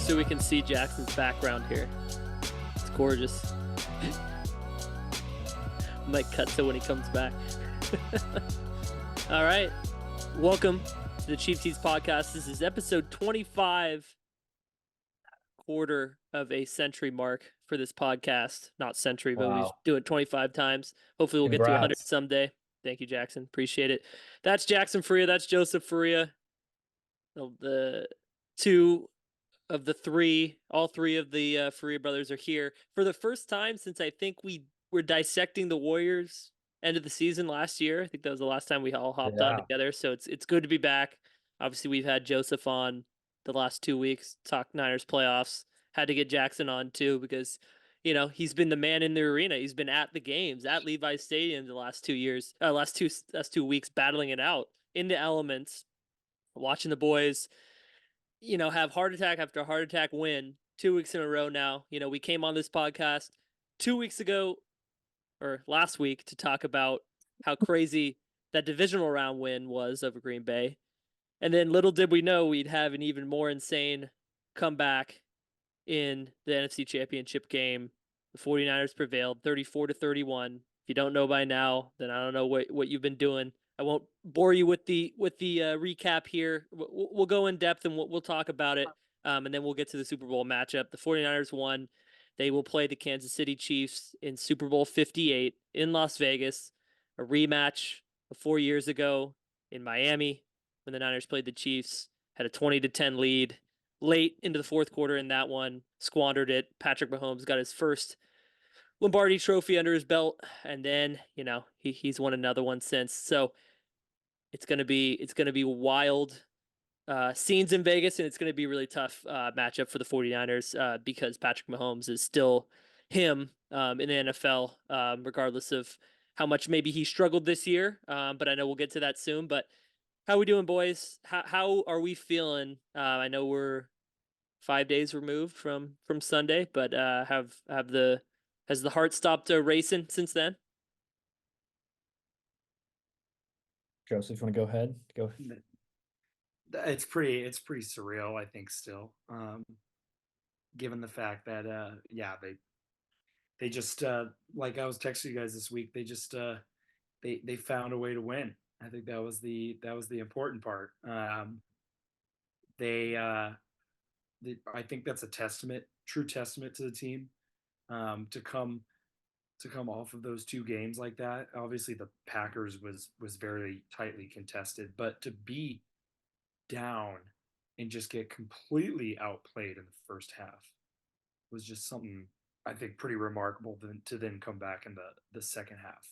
so we can see Jackson's background here. It's gorgeous. Might cut to when he comes back. All right. Welcome to the Chief Seats Podcast. This is episode 25, quarter of a century mark for this podcast. Not century, but we do it 25 times. Hopefully we'll get to 100 someday. Thank you, Jackson. Appreciate it. That's Jackson Faria. That's Joseph Faria. The two of the three, all three of the Faria brothers are here for the first time since I think we were dissecting the Warriors end of the season last year. I think that was the last time we all hopped on together. So it's good to be back. Obviously, we've had Joseph on the last 2 weeks, talk Niners playoffs. Had to get Jackson on too because, you know, he's been the man in the arena. He's been at the games at Levi's Stadium the last 2 years, last two weeks, battling it out in the elements, watching the boys, you know, have heart attack after heart attack win 2 weeks in a row now. You know, we came on this podcast 2 weeks ago or last week to talk about how crazy that divisional round win was over Green Bay. And then little did we know we'd have an even more insane comeback in the NFC Championship game. The 49ers prevailed 34-31. If you don't know by now, then I don't know what you've been doing. I won't bore you with the recap here. We'll go in depth and we'll talk about it. And then we'll get to the Super Bowl matchup. The 49ers won. They will play the Kansas City Chiefs in Super Bowl 58 in Las Vegas, a rematch of 4 years ago in Miami when the Niners played the Chiefs, had a 20-10 lead late into the fourth quarter in that one, squandered it. Patrick Mahomes got his first Lombardi trophy under his belt, and then, you know, he's won another one since. So it's gonna be wild scenes in Vegas, and it's gonna be a really tough matchup for the 49ers because Patrick Mahomes is still him in the NFL, regardless of how much maybe he struggled this year. But I know we'll get to that soon. But how we doing, boys? How are we feeling? I know we're 5 days removed from Sunday, but has the heart stopped racing since then? Joseph, you want to go ahead? Go. It's pretty surreal, I think, still. Given the fact that they just like I was texting you guys this week, they just they found a way to win. I think that was the important part. I think that's a true testament to the team, to come off of those two games like that. Obviously the Packers was very tightly contested, but to be down and just get completely outplayed in the first half was just something I think pretty remarkable to then come back in the second half.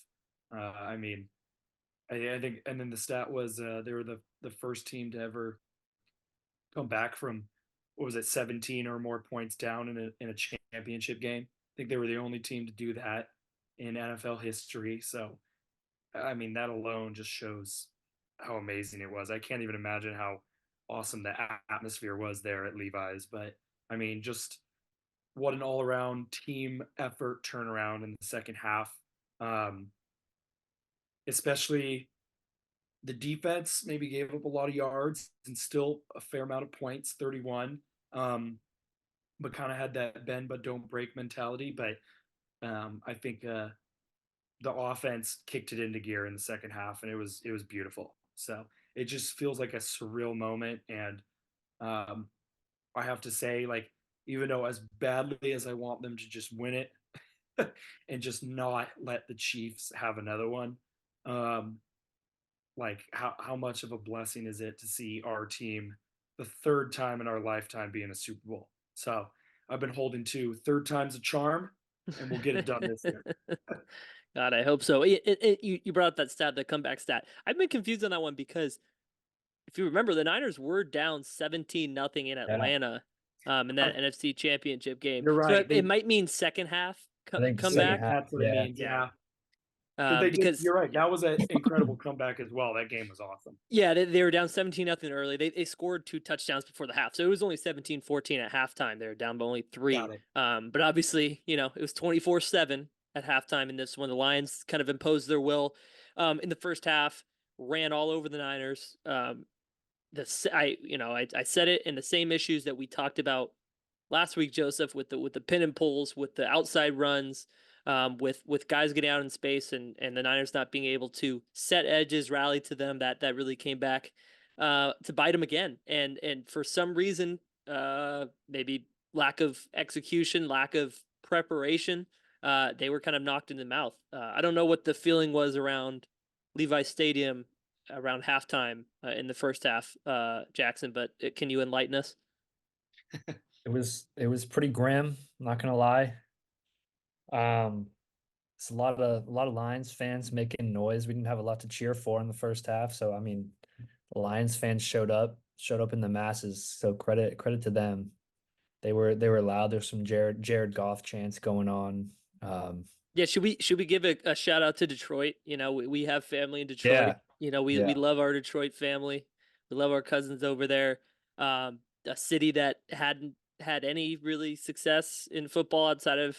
I mean, I think, and then the stat was they were the first team to ever come back from, what was it, 17 or more points down in a championship game. I think they were the only team to do that in NFL history. So, I mean, that alone just shows how amazing it was. I can't even imagine how awesome the atmosphere was there at Levi's. But, I mean, just what an all-around team effort turnaround in the second half. Especially the defense maybe gave up a lot of yards and still a fair amount of points, 31. But kind of had that bend but don't break mentality. But I think the offense kicked it into gear in the second half, and it was beautiful. So it just feels like a surreal moment. And I have to say, like, even though as badly as I want them to just win it and just not let the Chiefs have another one, like how much of a blessing is it to see our team the third time in our lifetime be in a Super Bowl? So I've been holding to third time's a charm, and we'll get it done this year. God, I hope so. You brought up that stat, the comeback stat. I've been confused on that one because if you remember, the Niners were down 17-0 in Atlanta in that NFC Championship game. You're right. So it might mean second half comeback. That's what it means. Yeah. Because you're right. That was an incredible comeback as well. That game was awesome. Yeah, they were down 17-0 early. They scored 2 touchdowns before the half, so it was only 17-14 at halftime. They were down by only 3. But obviously, you know, it was 24-7 at halftime in this one. The Lions kind of imposed their will in the first half, ran all over the Niners. I said it in the same issues that we talked about last week, Joseph, with the pin and pulls, with the outside runs, with guys getting out in space, and the Niners not being able to set edges, rally to them, that really came back to bite them again. And for some reason, maybe lack of execution, lack of preparation, they were kind of knocked in the mouth. I don't know what the feeling was around Levi Stadium around halftime in the first half, Jackson, but can you enlighten us? It was pretty grim, not gonna lie. Um, it's a lot of Lions fans making noise. We didn't have a lot to cheer for in the first half, so I mean, the Lions fans showed up in the masses. So credit to them. They were loud. There's some Jared Goff chants going on. Yeah, should we give a shout out to Detroit? We have family in Detroit. Yeah, We yeah, love our Detroit family. We love our cousins over there. A city that hadn't had any really success in football outside of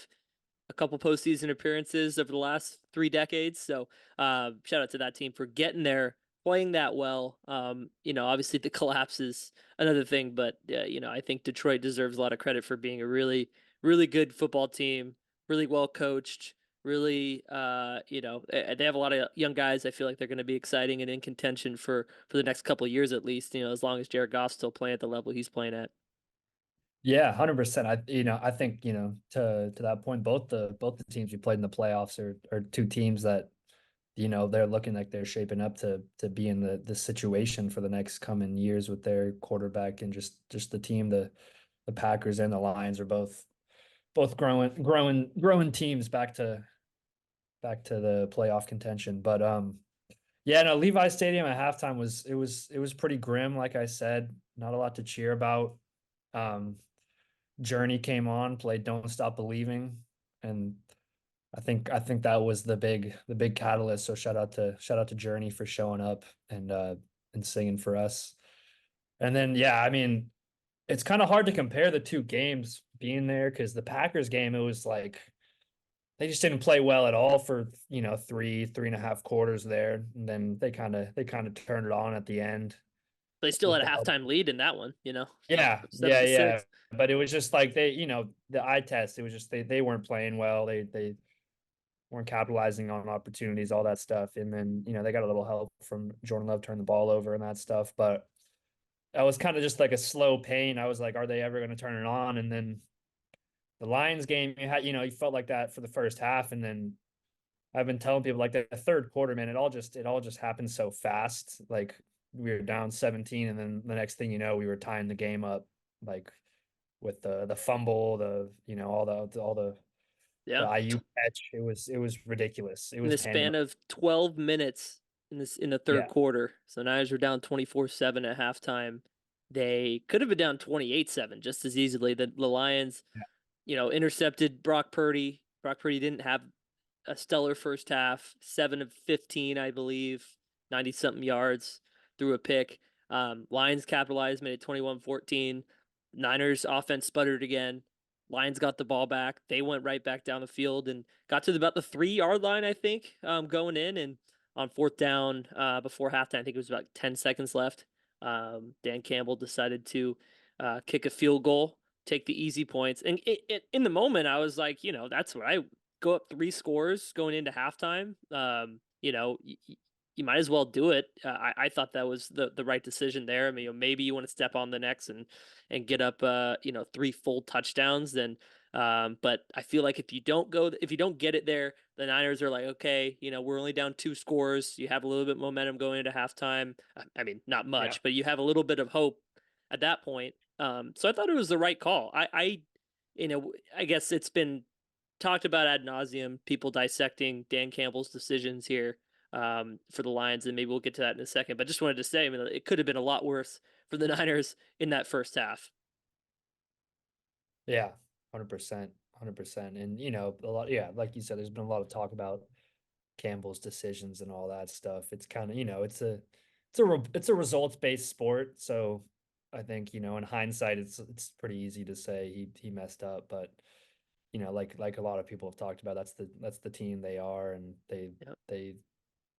a couple postseason appearances over the last 3 decades. So shout out to that team for getting there, playing that well. Obviously the collapse is another thing, but I think Detroit deserves a lot of credit for being a really, really good football team, really well coached. Really, they have a lot of young guys. I feel like they're going to be exciting and in contention for the next couple of years at least. As long as Jared Goff's still playing at the level he's playing at. yeah, 100%. I think, to that point, both the teams we played in the playoffs are two teams that, they're looking like they're shaping up to be in the situation for the next coming years with their quarterback, and just the team, the Packers and the Lions are both growing teams back to the playoff contention. But yeah, no, Levi Stadium at halftime was pretty grim. Like I said, not a lot to cheer about. Um, Journey came on, played "Don't Stop Believing," and I think that was the big catalyst. So shout out to Journey for showing up and singing for us. And then yeah, I mean, it's kind of hard to compare the two games being there, because the Packers game, it was like they just didn't play well at all for, 3.5 quarters there, and then they kind of turned it on at the end They still with had a the help. halftime lead in that one. Yeah, Seven yeah, to yeah. six. But it was just like the eye test. It was just they weren't playing well. They weren't capitalizing on opportunities, all that stuff. And then, they got a little help from Jordan Love turning the ball over and that stuff. But that was kind of just like a slow pain. I was like, are they ever going to turn it on? And then the Lions game, you felt like that for the first half, and then I've been telling people like the third quarter, man, it all just happened so fast. Like we were down 17, and then the next thing you know, we were tying the game up, like with the fumble, the Yeah. IU catch. It was ridiculous. It In was the span pandemonium. of 12 minutes in the third Yeah, quarter. So Niners were down 24-7 at halftime. They could have been down 28-7 just as easily. The Lions, yeah, intercepted Brock Purdy. Brock Purdy didn't have a stellar first half, 7 of 15, I believe, 90 something yards, threw a pick. Lions capitalized, made it 21-14. Niners offense sputtered again. Lions got the ball back. They went right back down the field and got to about the 3 yard line, I think, going in. And on fourth down, before halftime, I think it was about 10 seconds left. Dan Campbell decided to kick a field goal, take the easy points. And in the moment, I was like, that's what I go up 3 scores going into halftime. You might as well do it. I thought that was the right decision there. I mean, maybe you want to step on the next and get up, 3 full touchdowns. Then, but I feel like if you don't get it there, the Niners are like, okay, we're only down 2 scores. You have a little bit of momentum going into halftime. I mean, not Yeah. much, but you have a little bit of hope at that point. So I thought it was the right call. I guess it's been talked about ad nauseum, people dissecting Dan Campbell's decisions here for the Lions, and maybe we'll get to that in a second. But just wanted to say, I mean, it could have been a lot worse for the Niners in that first half. yeah, 100%, 100%. And a lot, yeah, like you said, there's been a lot of talk about Campbell's decisions and all that stuff. It's kind of, it's a results based sport. So I think, in hindsight, it's pretty easy to say he messed up. But like a lot of people have talked about, that's the team they are, and Yep. they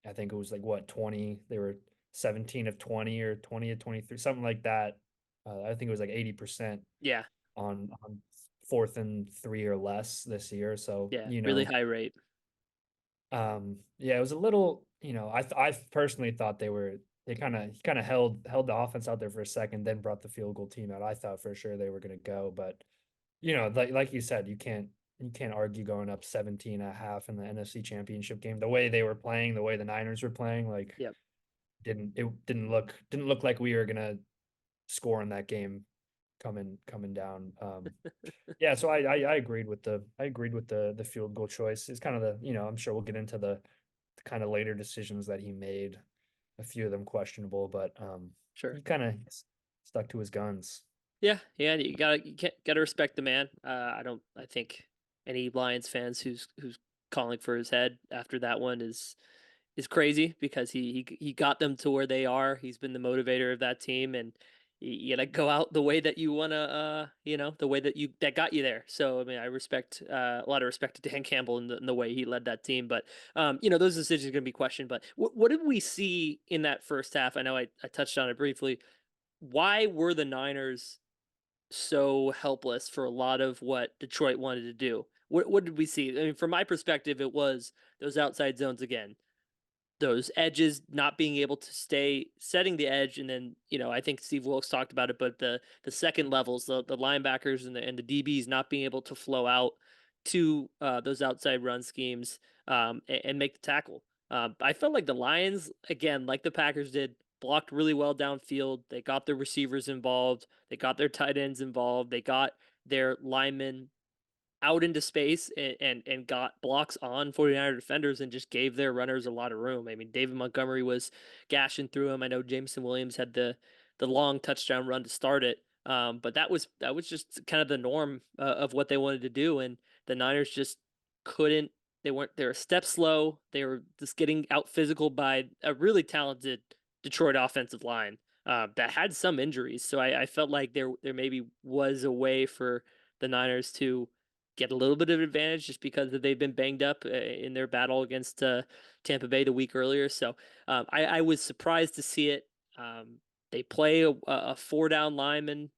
I think it was like what 20, they were 17 of 20 or 20 of 23, something like that. I think it was like 80% Yeah. on 4th and 3 or less this year. So, Yeah, you really know, high rate. yeah, it was a little, you know, I personally thought they kind of held the offense out there for a second, then brought the field goal team out. I thought for sure they were going to go, but you know, like you said, you can't argue going up 17 at half in the NFC Championship game. The way they were playing, the way the Niners were playing, like Yep. didn't look like we were gonna score in that game coming down. Yeah, so I agreed with the field goal choice. It's kind of the, you know, I'm sure we'll get into the kind of later decisions that he made. A few of them questionable, but Sure. he kind of stuck to his guns. Yeah, you gotta respect the man. I think any Lions fans who's calling for his head after that one is crazy because he got them to where they are. He's been the motivator of that team, and you gotta go out the way that you wanna, the way that got you there. So I mean, I respect a lot of respect to Dan Campbell in the way he led that team. But those decisions are gonna be questioned. But what did we see in that first half? I know I touched on it briefly. Why were the Niners so helpless for a lot of what Detroit wanted to do? What did we see? I mean, from my perspective, it was those outside zones again, those edges not being able to stay setting the edge, and then I think Steve Wilkes talked about it, but the second levels, the linebackers and the DBs not being able to flow out to those outside run schemes, and make the tackle. I felt like the Lions, again, like the Packers did, blocked really well downfield. They got their receivers involved. They got their tight ends involved. They got their linemen out into space and got blocks on 49er defenders and just gave their runners a lot of room. I mean, David Montgomery was gashing through him. I know Jameson Williams had the long touchdown run to start it. But that was just kind of the norm of what they wanted to do, and the Niners just couldn't. They were a step slow. They were just getting out physical by a really talented Detroit offensive line that had some injuries. So I felt like there maybe was a way for the Niners to get a little bit of advantage just because they've been banged up in their battle against Tampa Bay the week earlier. So I was surprised to see it. They play a four down lineman,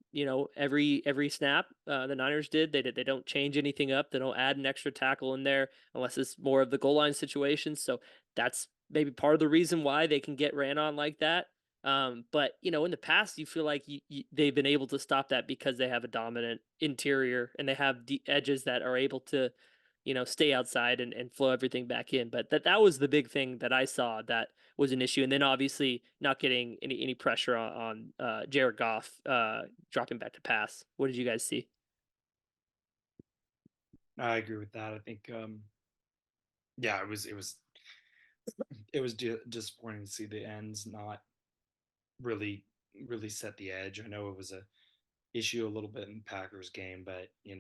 every snap. The Niners did. They don't change anything up. They don't add an extra tackle in there unless it's more of the goal line situation. So that's maybe part of the reason why they can get ran on like that. But in the past, you feel like they've been able to stop that because they have a dominant interior and they have the edges that are able to, stay outside and flow everything back in. But that was the big thing that I saw that was an issue. And then obviously not getting any pressure on Jared Goff dropping back to pass. What did you guys see? I agree with that. I think, yeah, it was disappointing to see the ends not really really set the edge. I know it was a issue a little bit in the Packers game, but you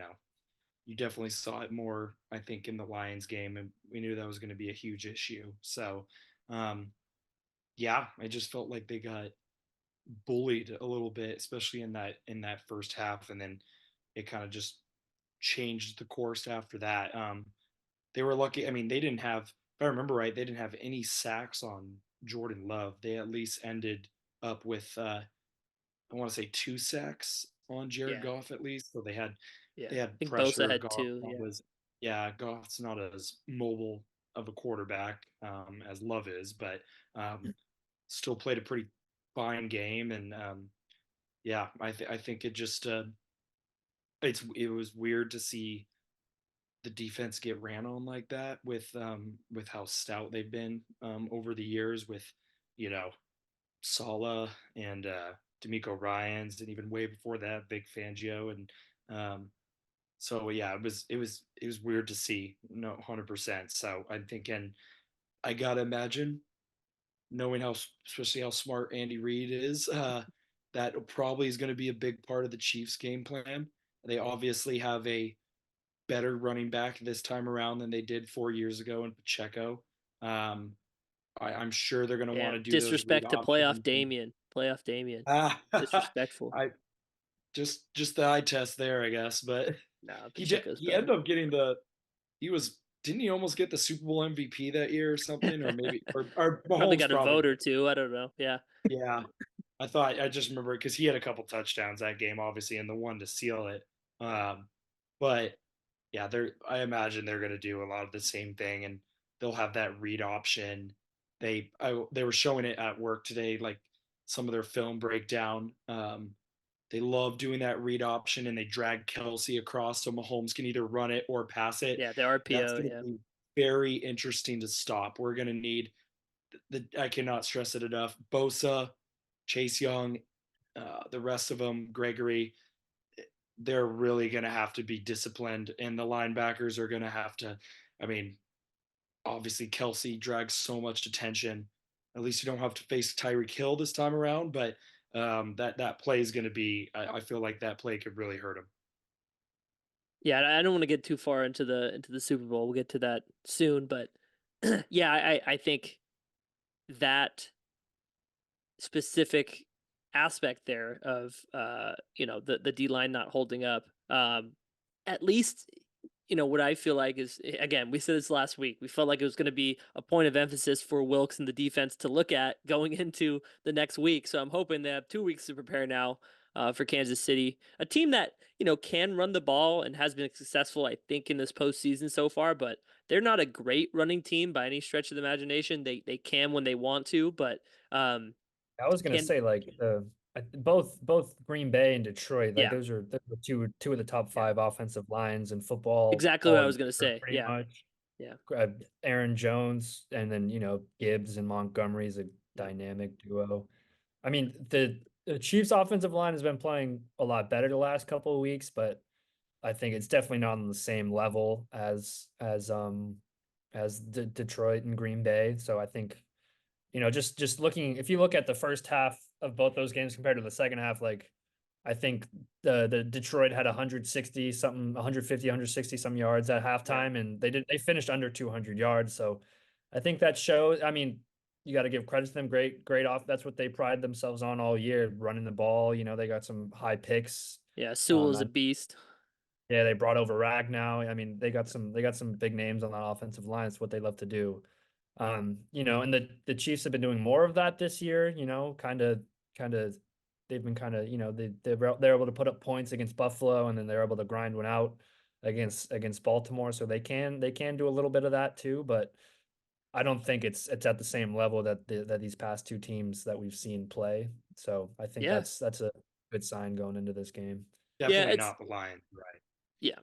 definitely saw it more, I think, in the Lions game, and we knew that was going to be a huge issue. So, um, yeah, I just felt like they got bullied a little bit, especially in that first half, and then it kind of just changed the course after that. They were lucky. I mean, they didn't have, if I remember right, they didn't have any sacks on Jordan Love. They at least ended up with, I want to say, 2 sacks on Jared Yeah, Goff at least. So they had yeah. they I had think Bosa pressure. had Goff two. Yeah, was, yeah, Goff's not as mobile of a quarterback as Love is, but still played a pretty fine game. And yeah, I think it just it was weird to see the defense get ran on like that with how stout they've been over the years with you know Sala and D'Amico Ryans, and even way before that, Vic Fangio, and so yeah, it was weird to see, no, 100%. So I'm thinking, I gotta imagine, knowing how, especially how smart Andy Reid is, that probably is going to be a big part of the Chiefs' game plan. They obviously have a better running back this time around than they did 4 years ago in Pacheco. Um, I'm sure they're going to want to damn do those read disrespect to playoff options. Damien. Playoff Damien. Ah, Disrespectful. I just the eye test there, I guess. But Nah, he did. Pacheco's He better. ended up getting the. He was. Didn't he almost get the Super Bowl MVP that year or something? Or maybe or Probably Mahomes got a probably vote did. or two. I don't know. Yeah. Yeah. I just remember because he had a couple touchdowns that game, obviously, and the one to seal it. But yeah, I imagine they're going to do a lot of the same thing, and they'll have that read option. They were showing it at work today, like some of their film breakdown. They love doing that read option, and they drag Kelce across so Mahomes can either run it or pass it. Yeah, the That's RPO. going to Yeah. be very interesting to stop. We're going to need I cannot stress it enough. Bosa, Chase Young, the rest of them, Gregory, they're really going to have to be disciplined, and the linebackers are going to have to. I mean, obviously Kelce drags so much attention. At least you don't have to face Tyreek Hill this time around, but that play is going to be. I feel like that play could really hurt him. Yeah, I don't want to get too far into the Super Bowl. We'll get to that soon, but yeah, I think that specific aspect there of the D line not holding up. At least what I feel like is, again, we said this last week. We felt like it was going to be a point of emphasis for Wilkes and the defense to look at going into the next week. So I'm hoping they have 2 weeks to prepare now for Kansas City, a team that can run the ball and has been successful, I think, in this postseason so far. But they're not a great running team by any stretch of the imagination. They can when they want to, but I was gonna say like both Green Bay and Detroit, like yeah, those are two of the top yeah, 5 offensive lines in football exactly what all I year, was gonna say. pretty Yeah, much. yeah, Aaron Jones and then Gibbs and Montgomery is a yep. dynamic duo. I mean the Chiefs offensive line has been playing a lot better the last couple of weeks, but I think it's definitely not on the same level as Detroit and Green Bay. So I think just looking, if you look at the first half of both those games compared to the second half, like I think the Detroit had 160 something, 150, 160 some yards at Yeah. halftime, and they finished under 200 yards. So I think that shows. I mean, you got to give credit to them. Great off. That's what they pride themselves on all year, running the ball. They got some high picks. Yeah, Sewell is a And beast. yeah, they brought over Ragnow. I mean, they got some big names on that offensive line. It's what they love to do. And the Chiefs have been doing more of that this year, kind of they've been kind of, they're able to put up points against Buffalo, and then they're able to grind one out against Baltimore. So they can do a little bit of that too, but I don't think it's at the same level that these past two teams that we've seen play. So I think Yeah, that's a good sign going into this game. yeah, Definitely it's not the Lions, right? yeah,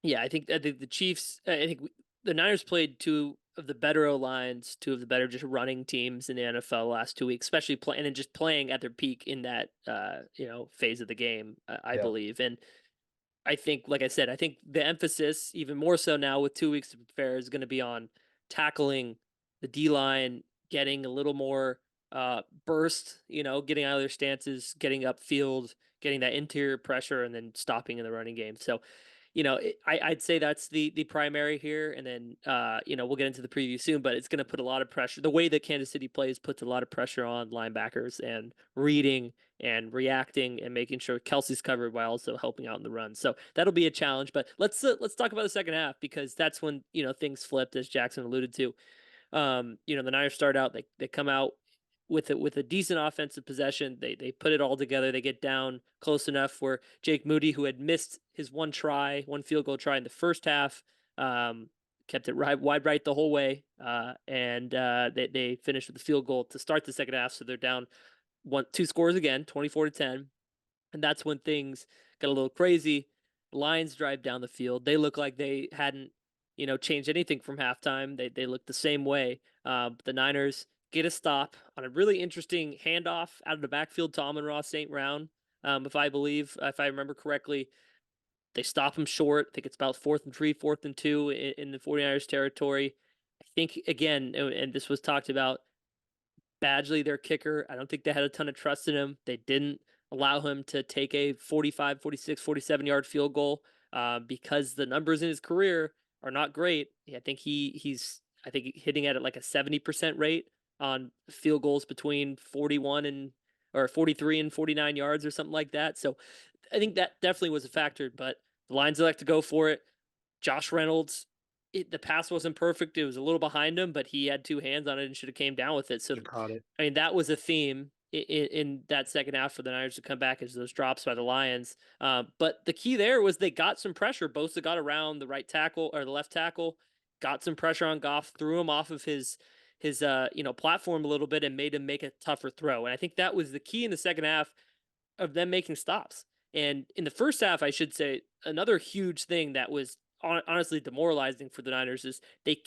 yeah. I think the Chiefs. I think the Niners played two of the better O lines, two of the better just running teams in the NFL the last 2 weeks, especially playing and just playing at their peak in that phase of the game. I Yeah. believe, and I think, like I said, I think the emphasis, even more so now with 2 weeks to prepare, is going to be on tackling the D line, getting a little more burst, getting out of their stances, getting upfield, getting that interior pressure, and then stopping in the running game. So, I'd say that's the primary here, and then we'll get into the preview soon, but it's going to put a lot of pressure. The way that Kansas City plays puts a lot of pressure on linebackers and reading and reacting and making sure Kelce's covered while also helping out in the run. So that'll be a challenge. But let's talk about the second half, because that's when things flipped, as Jackson alluded to. The Niners start out, they come out with a decent offensive possession. They put it all together. They get down close enough where Jake Moody, who had missed his one field goal try in the first half, kept it wide right the whole way, and they finished with the field goal to start the second half. So they're down 2 scores again, 24-10, and that's when things got a little crazy. The Lions drive down the field. They look like they hadn't changed anything from halftime. They look the same way. But the Niners get a stop on a really interesting handoff out of the backfield to Amon-Ra St. Brown. If I remember correctly, they stop him short. I think it's about 4th and 3, 4th and 2 in the 49ers territory. I think, again, and this was talked about, Badgley, their kicker, I don't think they had a ton of trust in him. They didn't allow him to take a 45, 46, 47-yard field goal because the numbers in his career are not great. I think he's hitting at like a 70% rate on field goals between 43 and 49 yards or something like that. So I think that definitely was a factor, but the Lions elect to go for it. Josh Reynolds, the pass wasn't perfect. It was a little behind him, but he had 2 hands on it and should have came down with it. So, You caught it. I mean, that was a theme in that second half for the Niners to come back as those drops by the Lions. But the key there was they got some pressure. Bosa got around the right tackle or the left tackle, got some pressure on Goff, threw him off of his platform a little bit and made him make a tougher throw. And I think that was the key in the second half of them making stops. And in the first half, I should say, another huge thing that was honestly demoralizing for the Niners is they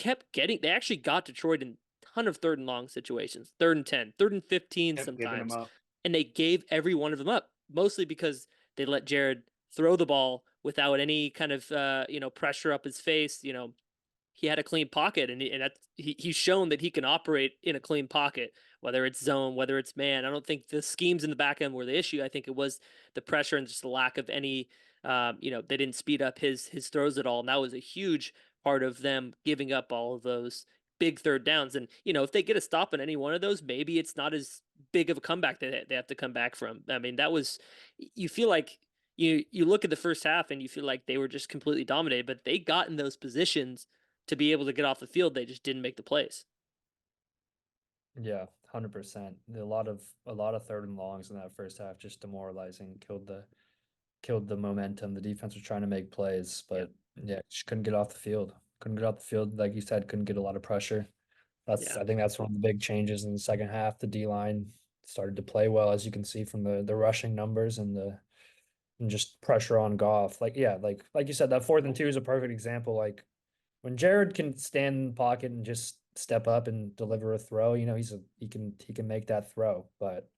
actually got Detroit in ton of 3rd and long situations, 3rd and 10, 3rd and 15 sometimes. And they gave every one of them up, mostly because they let Jared throw the ball without any kind of pressure up his face. He had a clean pocket, and he's shown that he can operate in a clean pocket, whether it's zone, whether it's man. I don't think the schemes in the back end were the issue. I think it was the pressure and just the lack of any, they didn't speed up his throws at all. And that was a huge part of them giving up all of those big 3rd downs. And, if they get a stop on any one of those, maybe it's not as big of a comeback that they have to come back from. I mean, you feel like you look at the first half and you feel like they were just completely dominated, but they got in those positions to be able to get off the field. They just didn't make the plays. Yeah, 100%. A lot of 3rd and longs in that first half, just demoralizing, killed the momentum. The defense was trying to make plays, but just couldn't get off the field. Couldn't get off the field, like you said, couldn't get a lot of pressure. I think that's one of the big changes in the second half. The D-line started to play well, as you can see from the rushing numbers and just pressure on Goff. Like you said, that 4th and 2 is a perfect example. Like, when Jared can stand in the pocket and just step up and deliver a throw, he can make that throw. But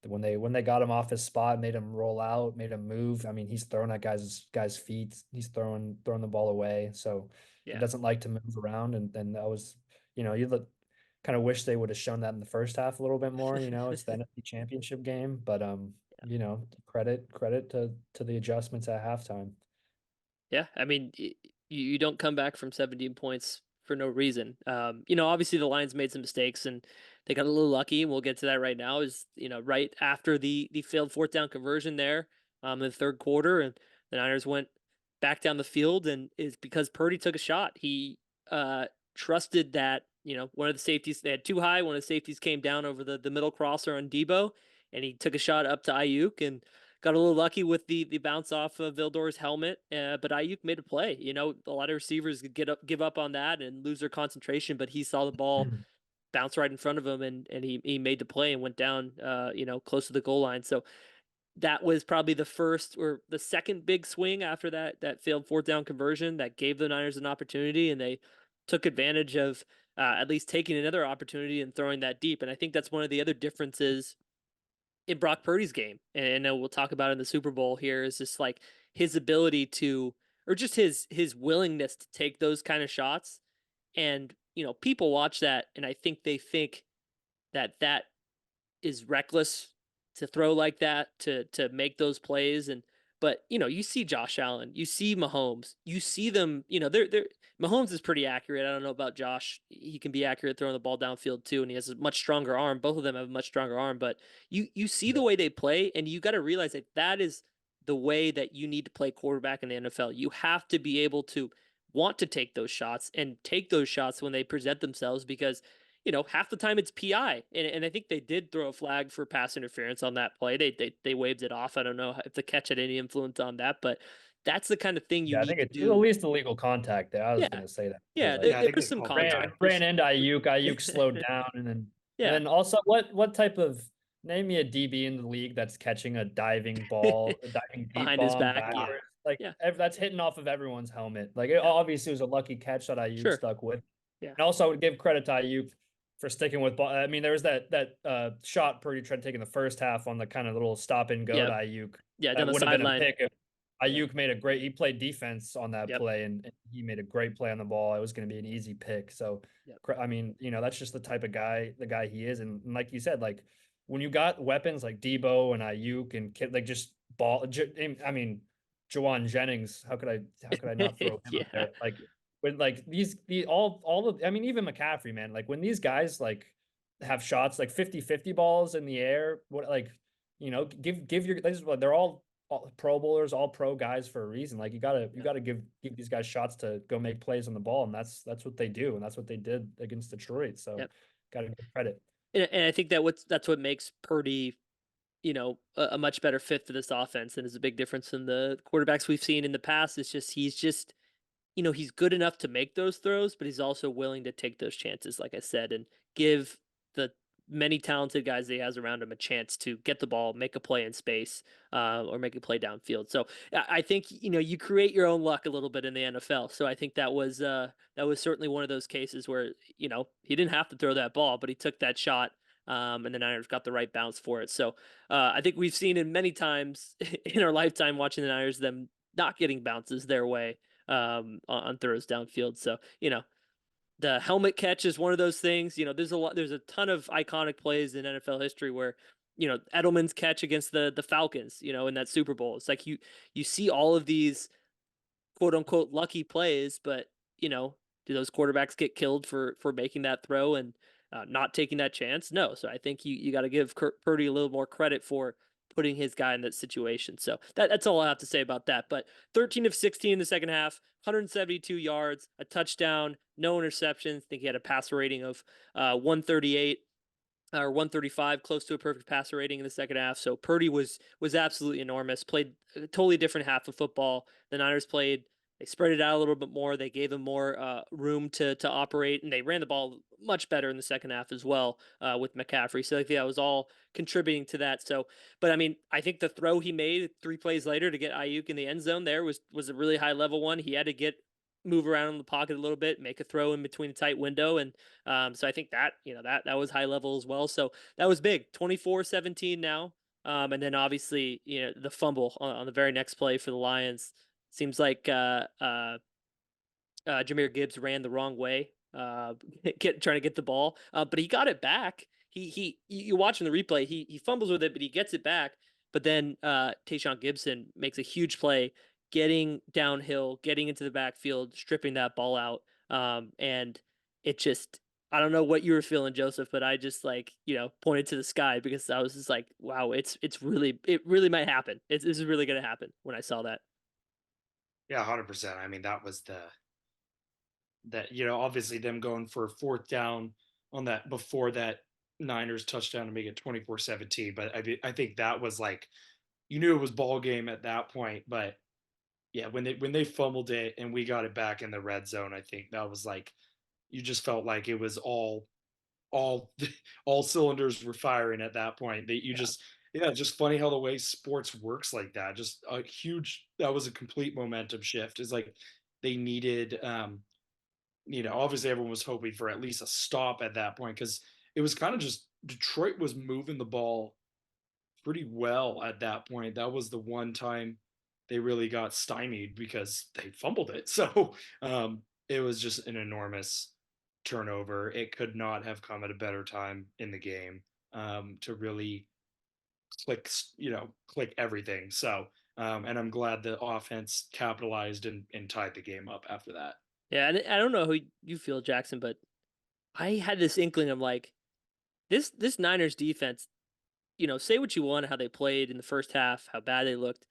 when they got him off his spot, made him roll out, made him move, I mean, he's throwing at guys' feet. He's throwing the ball away. So he doesn't like to move around. And then that was, you kind of wish they would have shown that in the first half a little bit more. It's the NFC Championship game. But credit to the adjustments at halftime. Yeah, I mean, you don't come back from 17 points for no reason. Obviously the Lions made some mistakes and they got a little lucky, and we'll get to that right now. Is right after the failed 4th down conversion there, in the 3rd quarter, and the Niners went back down the field, and is because Purdy took a shot. He trusted that one of the safeties, they had 2 high. One of the safeties came down over the middle crosser on Debo, and he took a shot up to Ayuk and got a little lucky with the bounce off of Vildor's helmet, but Ayuk made a play. A lot of receivers give up on that and lose their concentration, but he saw the ball bounce right in front of him, and he made the play and went down, close to the goal line. So that was probably the first or the second big swing after that failed 4th down conversion that gave the Niners an opportunity, and they took advantage of at least taking another opportunity and throwing that deep. And I think that's one of the other differences in Brock Purdy's game, and we'll talk about it in the Super Bowl here, is just like his ability to, or just his willingness to take those kind of shots. And people watch that, and I think they think that is reckless to throw like that, to make those plays. But you see Josh Allen, you see Mahomes, you see them. They're Mahomes is pretty accurate. I don't know about Josh; he can be accurate throwing the ball downfield too, and he has a much stronger arm. Both of them have a much stronger arm. But you see the way they play, and you got to realize that is the way that you need to play quarterback in the NFL. You have to be able to want to take those shots and take those shots when they present themselves, because half the time it's PI. And I think they did throw a flag for pass interference on that play. They waved it off. I don't know if the catch had any influence on that, but that's the kind of thing you need to do. At least illegal contact there. I was going to say that. Yeah, there was some contact. Ran into Ayuk. Ayuk slowed down, and then also what type of, name me a DB in the league that's catching a diving ball, a diving deep behind ball his back. That's hitting off of everyone's helmet. Obviously it was a lucky catch that Ayuk stuck with. Yeah. And also I would give credit to Ayuk for sticking with ball. I mean, there was that shot Purdy tried taking the first half on the kind of little stop and go to Ayuk. Yeah, down the sideline. Ayuk he played defense on that play, and he made a great play on the ball. It was going to be an easy pick. So, I mean, that's just the type of the guy he is. And like you said, like when you got weapons like Debo and Ayuk and just ball, I mean, Jawan Jennings, how could I not throw him up there? Like when I mean, even McCaffrey, man, like when these guys like have shots like 50-50 balls in the air, they're all Pro Bowlers, all pro guys for a reason. Like you gotta give these guys shots to go make plays on the ball, and that's what they do, and that's what they did against Detroit. So gotta give credit. And I think that's what makes Purdy, a much better fit for this offense, and is a big difference in the quarterbacks we've seen in the past. It's just he's just he's good enough to make those throws, but he's also willing to take those chances, like I said, and give the many talented guys that he has around him a chance to get the ball, make a play in space, or make a play downfield. So I think you create your own luck a little bit in the NFL. So I think that was certainly one of those cases where he didn't have to throw that ball, but he took that shot. And the Niners got the right bounce for it. So I think we've seen it many times in our lifetime watching the Niners, them not getting bounces their way on throws downfield. So, the helmet catch is one of those things. There's a ton of iconic plays in NFL history where, Edelman's catch against the Falcons, in that Super Bowl. It's like you see all of these quote unquote lucky plays, but do those quarterbacks get killed for making that throw and not taking that chance? No. So I think you got to give Purdy a little more credit for putting his guy in that situation. So that's all I have to say about that. But 13 of 16 in the second half, 172 yards, a touchdown, no interceptions. I think he had a passer rating of 138 or 135, close to a perfect passer rating in the second half. So Purdy was absolutely enormous. Played a totally different half of football. The Niners played. They spread it out a little bit more. They gave him more room to operate, and they ran the ball much better in the second half as well with McCaffrey. So I think that was all contributing to that. So, but I mean, I think the throw he made 3 plays later to get Ayuk in the end zone there was a really high level one. He had to move around in the pocket a little bit, make a throw in between a tight window. And so I think that, that was high level as well. So that was big. 24-17 now. And then obviously, the fumble on the very next play for the Lions. Seems like Jahmyr Gibbs ran the wrong way, trying to get the ball, but he got it back. You watching the replay, he fumbles with it, but he gets it back. But then Tayshaun Gibson makes a huge play, getting downhill, getting into the backfield, stripping that ball out, and it just. I don't know what you were feeling, Joseph, but I just pointed to the sky because I was just like, wow, it really might happen. This is really going to happen when I saw that. Yeah, 100%. I mean, that was obviously them going for 4th down on that before that Niners touchdown to make it 24-17. But I think that was like, you knew it was ball game at that point. But yeah, when they fumbled it and we got it back in the red zone, I think that was like, you just felt like it was all all cylinders were firing at that point. That you just just funny how the way sports works like that. Just a huge that was a complete momentum shift. Is like they needed obviously everyone was hoping for at least a stop at that point because it was kind of just Detroit was moving the ball pretty well at that point. That was the one time they really got stymied because they fumbled it. So it was just an enormous turnover. It could not have come at a better time in the game to really click everything. So, and I'm glad the offense capitalized and tied the game up after that. Yeah, and I don't know who you feel, Jackson, but I had this inkling of like this Niners defense. Say what you want how they played in the first half, how bad they looked.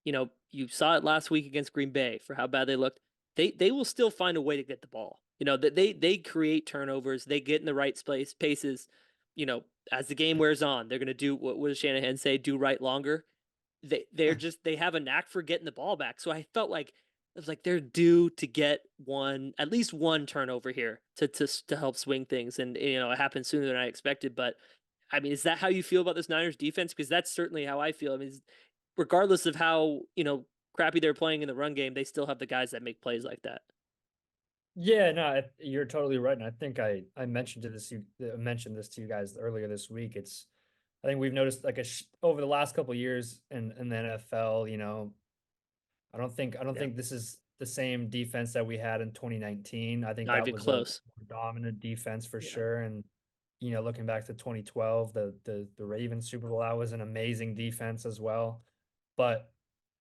You saw it last week against Green Bay for how bad they looked. They will still find a way to get the ball. They create turnovers. They get in the right paces. As the game wears on, they're gonna do what does Shanahan say? Do right longer. They have a knack for getting the ball back. So I felt like it was like they're due to get at least one turnover here to help swing things, and it happened sooner than I expected. But I mean, is that how you feel about this Niners defense? Because that's certainly how I feel. I mean, regardless of how crappy they're playing in the run game, they still have the guys that make plays like that. Yeah, no, you're totally right, and I think I mentioned mentioned this to you guys earlier this week. I think we've noticed like over the last couple of years in the NFL. I don't think this is the same defense that we had in 2019. I think Not that even was a close. dominant defense for sure. And looking back to 2012, the Ravens Super Bowl, that was an amazing defense as well. But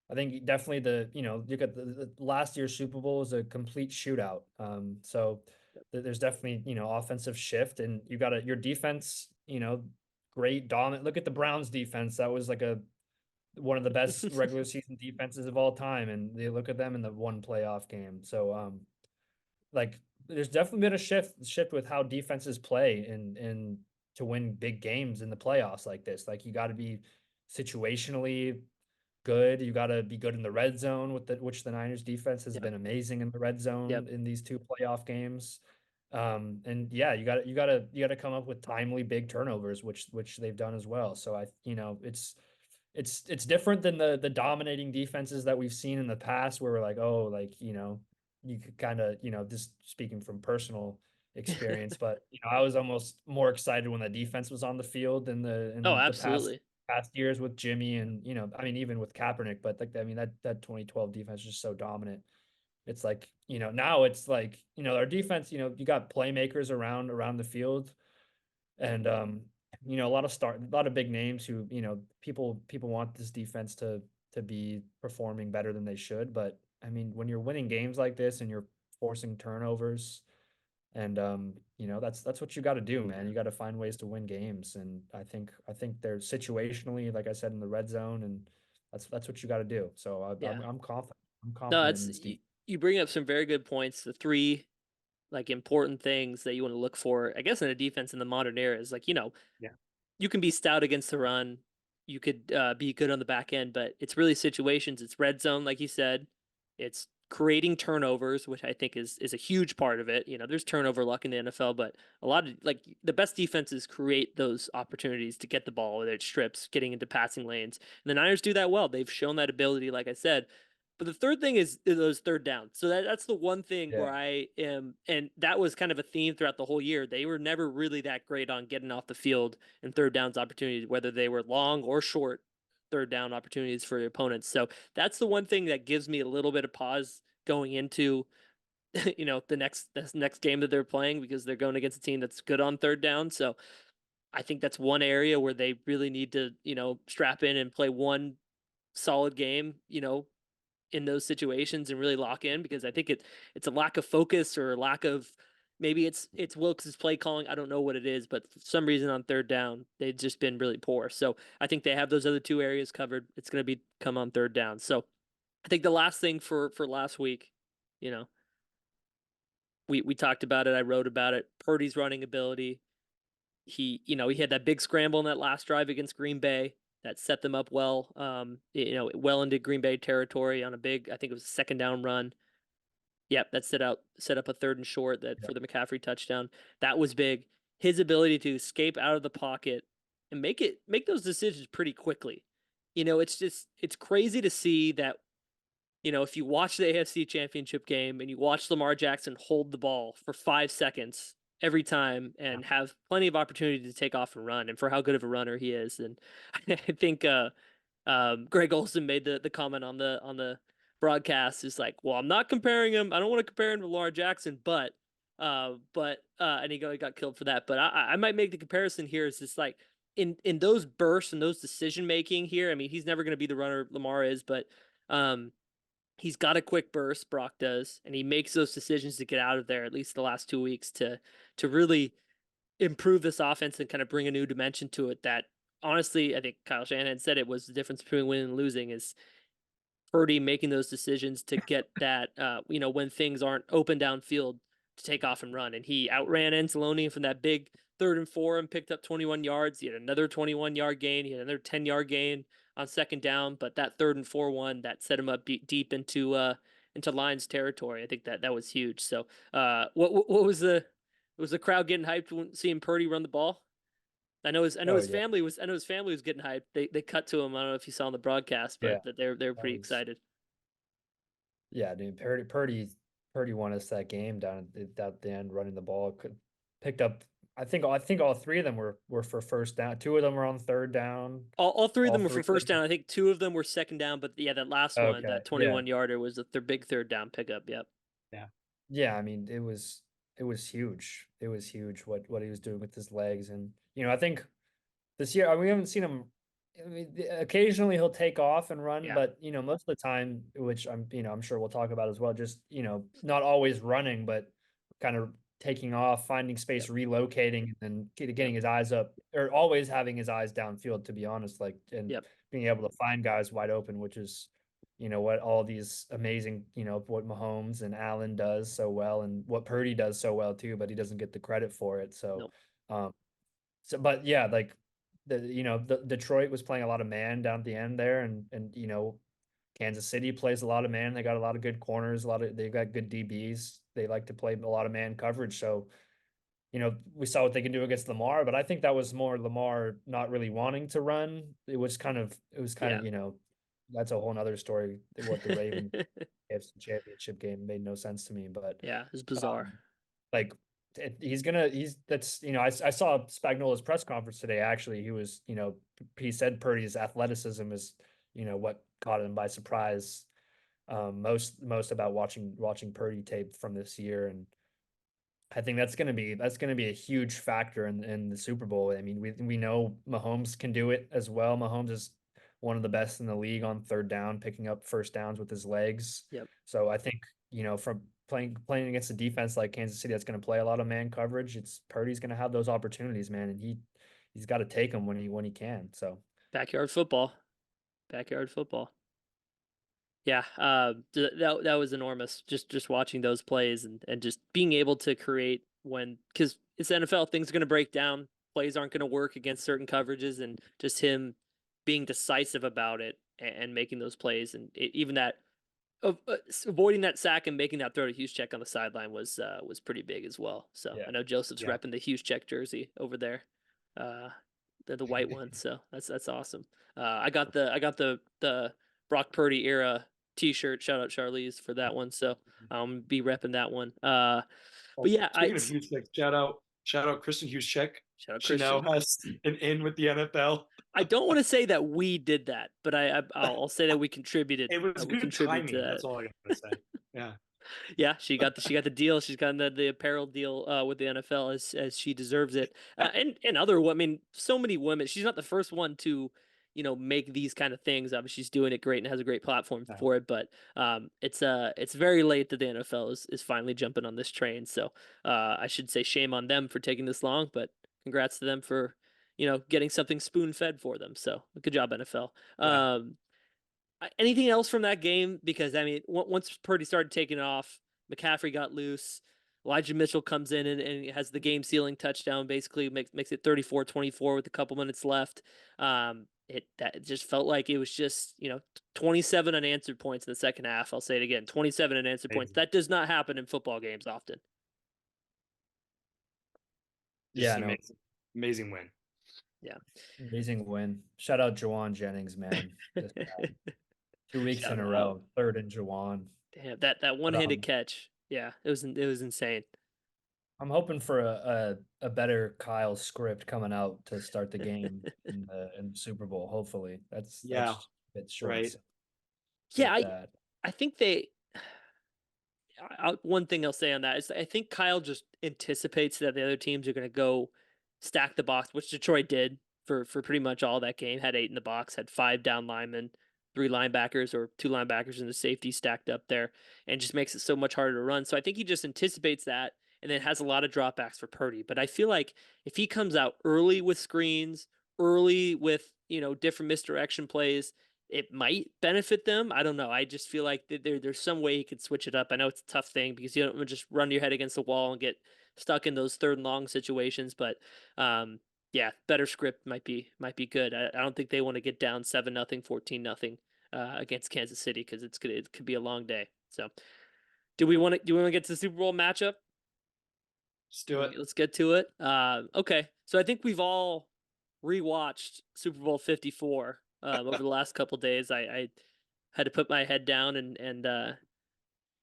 I think definitely look at the last year's Super Bowl was a complete shootout. So there's definitely offensive shift, and you got your defense, great dominant. Look at the Browns defense. That was like one of the best regular season defenses of all time, and they look at them in the one playoff game. So like there's definitely been a shift with how defenses play in to win big games in the playoffs like this. Like you got to be situationally good. You got to be good in the red zone with which the Niners defense has been amazing in the red zone in these 2 playoff games. And yeah, you got to come up with timely big turnovers, which they've done as well. So it's different than the dominating defenses that we've seen in the past where we're like, oh, like, you could kind of, just speaking from personal experience, but I was almost more excited when the defense was on the field in Oh, the absolutely. past years with Jimmy and, I mean, even with Kaepernick, but like, I mean, that 2012 defense is just so dominant. It's like, now it's like, our defense, you got playmakers around the field and, a lot of big names who, people want this defense to be performing better than they should. But I mean, when you're winning games like this and you're forcing turnovers and, that's what you got to do, man. You got to find ways to win games. And I think they're situationally, like I said, in the red zone, and that's what you got to do. So I'm confident. I'm No, confident in this defense. you bring up some very good points. The 3 like important things that you want to look for, I guess, in a defense in the modern era is like, you can be stout against the run. You could be good on the back end, but it's really situations. It's red zone, like you said. It's creating turnovers, which I think is a huge part of it. There's turnover luck in the NFL, but a lot of like the best defenses create those opportunities to get the ball, whether it's strips, getting into passing lanes. And the Niners do that well. They've shown that ability, like I said. But the third thing is those third downs. So that's the one thing where I am, and that was kind of a theme throughout the whole year. They were never really that great on getting off the field and third downs opportunities, whether they were long or short third down opportunities for your opponents. So that's the one thing that gives me a little bit of pause going into, the next game that they're playing, because they're going against a team that's good on third down. So I think that's one area where they really need to, strap in and play one solid game, in those situations and really lock in, because I think it's a lack of focus or a lack of, maybe it's Wilkes' play calling. I don't know what it is, but for some reason on third down, they've just been really poor. So I think they have those other 2 areas covered. It's going to come on third down. So I think the last thing for last week, you know, we talked about it. I wrote about it. Purdy's running ability. He had that big scramble in that last drive against Green Bay that set them up well, well into Green Bay territory on a big, I think it was a second down run. Yep, that set up a third and short for the McCaffrey touchdown. That was big. His ability to escape out of the pocket and make those decisions pretty quickly. It's crazy to see that, if you watch the AFC Championship game and you watch Lamar Jackson hold the ball for 5 seconds every time and have plenty of opportunity to take off and run, and for how good of a runner he is. And I think Greg Olsen made the comment on the broadcast is like, well, I'm not comparing him. I don't want to compare him to Lamar Jackson, and he got killed for that. But I might make the comparison here. Is just like in those bursts and those decision making here. I mean, he's never going to be the runner Lamar is, but he's got a quick burst, Brock does, and he makes those decisions to get out of there, at least the last 2 weeks, to really improve this offense and kind of bring a new dimension to it that, honestly, I think Kyle Shanahan said it was the difference between winning and losing is Purdy making those decisions to get that, when things aren't open downfield, to take off and run. And he outran Anzalone from that big 3rd and 4 and picked up 21 yards. He had another 21-yard gain. He had another 10-yard gain on second down. But that 3rd and 4 one, that set him up deep into Lions territory. I think that was huge. So what was the crowd getting hyped when seeing Purdy run the ball? I know his family was getting hyped. They cut to him. I don't know if you saw on the broadcast, but that they're pretty excited. Yeah, dude, Purdy won us that game down at the end, running the ball. Picked up. I think all 3 of them were for first down. 2 of them were on third down. All 3 of them were for first down. I think 2 of them were second down, but yeah, that last one, that 21-yarder, was their big third down pickup. Yep. Yeah. I mean, it was huge. It was huge what he was doing with his legs, and I think this year we haven't seen him. I mean, occasionally he'll take off and run, but most of the time, which I'm sure we'll talk about as well, just not always running, but kind of taking off, finding space, relocating, and then getting his eyes up, or always having his eyes downfield, to be honest, and being able to find guys wide open, which is what all these amazing, what Mahomes and Allen does so well, and what Purdy does so well too, but he doesn't get the credit for it. So, So, but yeah, like the Detroit was playing a lot of man down at the end there, and Kansas City plays a lot of man. They got a lot of good corners, they've got good DBs. They like to play a lot of man coverage. So, we saw what they can do against Lamar, but I think that was more Lamar not really wanting to run. Yeah. That's a whole nother story. What the Ravens AFC Championship game made no sense to me, but Yeah, it's bizarre. like I saw Spagnola's press conference today. Actually, he said Purdy's athleticism is what caught him by surprise most about watching Purdy tape from this year. And I think that's going to be a huge factor in the Super Bowl. I mean, we know Mahomes can do it as well. Mahomes is one of the best in the league on third down, picking up first downs with his legs. Yep. So I think, from playing against a defense like Kansas City that's going to play a lot of man coverage, it's Purdy's going to have those opportunities, man, and he's got to take them when he can. So backyard football. Yeah, that was enormous. Just watching those plays and just being able to create because it's NFL, things are going to break down, plays aren't going to work against certain coverages, and just him being decisive about it and making those plays, and even that avoiding that sack and making that throw to Juszczyk on the sideline was pretty big as well. So yeah. I know Joseph's repping the Juszczyk jersey over there, the white one. So that's awesome. I got the Brock Purdy era T-shirt. Shout out Charlize for that one. So I'm be repping that one. But yeah, speaking of Juszczyk, shout out Kristen Juszczyk. She now has an in with the NFL. I don't want to say that we did that, but I'll say that we contributed. It was good timing. That's all I gotta say. Yeah. Yeah, she got the deal. She's gotten the apparel deal with the NFL as she deserves it. And other women, I mean, so many women. She's not the first one to, make these kind of things. Obviously, she's doing it great and has a great platform for it. But it's very late that the NFL is finally jumping on this train. So I should say shame on them for taking this long, but congrats to them for getting something spoon fed for them. So good job, NFL. Yeah. Anything else from that game? Because I mean, once Purdy started taking off, McCaffrey got loose. Elijah Mitchell comes in and has the game sealing touchdown. Basically, makes it 34-24 with a couple minutes left. It just felt like it was just 27 unanswered points in the second half. I'll say it again, 27 unanswered points. That does not happen in football games often. Just amazing win. Yeah. Amazing win. Shout out Jawan Jennings, man. 2 weeks in a row, third in Jawan. Damn, that one-handed catch. Yeah, it was insane. I'm hoping for a better Kyle script coming out to start the game in the Super Bowl. Hopefully, that's a bit short. Right. Yeah, I think one thing I'll say on that is I think Kyle just anticipates that the other teams are going to go stack the box, which Detroit did for pretty much all that game. Had 8 in the box, had 5 down linemen, 3 linebackers or 2 linebackers and the safety stacked up there, and just makes it so much harder to run. So I think he just anticipates that and then has a lot of dropbacks for Purdy. But I feel like if he comes out early with screens, early with different misdirection plays, it might benefit them. I don't know. I just feel like there's some way he could switch it up. I know it's a tough thing because you don't just run your head against the wall and get stuck in those third and long situations. But yeah, better script might be good. I don't think they want to get down 7-0, 14-0 against Kansas City because it could be a long day. So do we want to get to the Super Bowl matchup? Let's do it. Let's get to it. Okay, so I think we've all rewatched Super Bowl 54 over the last couple days. I had to put my head down and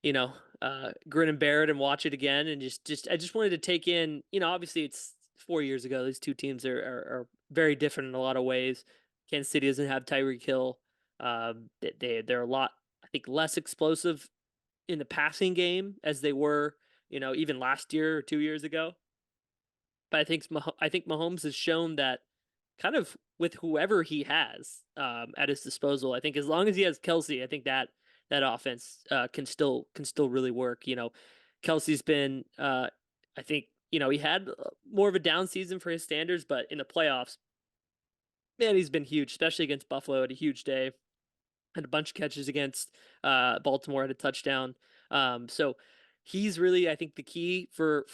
grin and bear it and watch it again, and I just wanted to take in. Obviously it's 4 years ago. These two teams are very different in a lot of ways. Kansas City doesn't have Tyreek Hill. They're a lot, I think, less explosive in the passing game as they were, even last year or 2 years ago. But I think Mahomes has shown that kind of with whoever he has at his disposal. I think as long as he has Kelce, I think that offense can still really work. Kelce's been I think he had more of a down season for his standards, but in the playoffs, man, he's been huge, especially against Buffalo. Had a huge day. Had a bunch of catches against Baltimore. Had a touchdown. So he's really, I think, the key for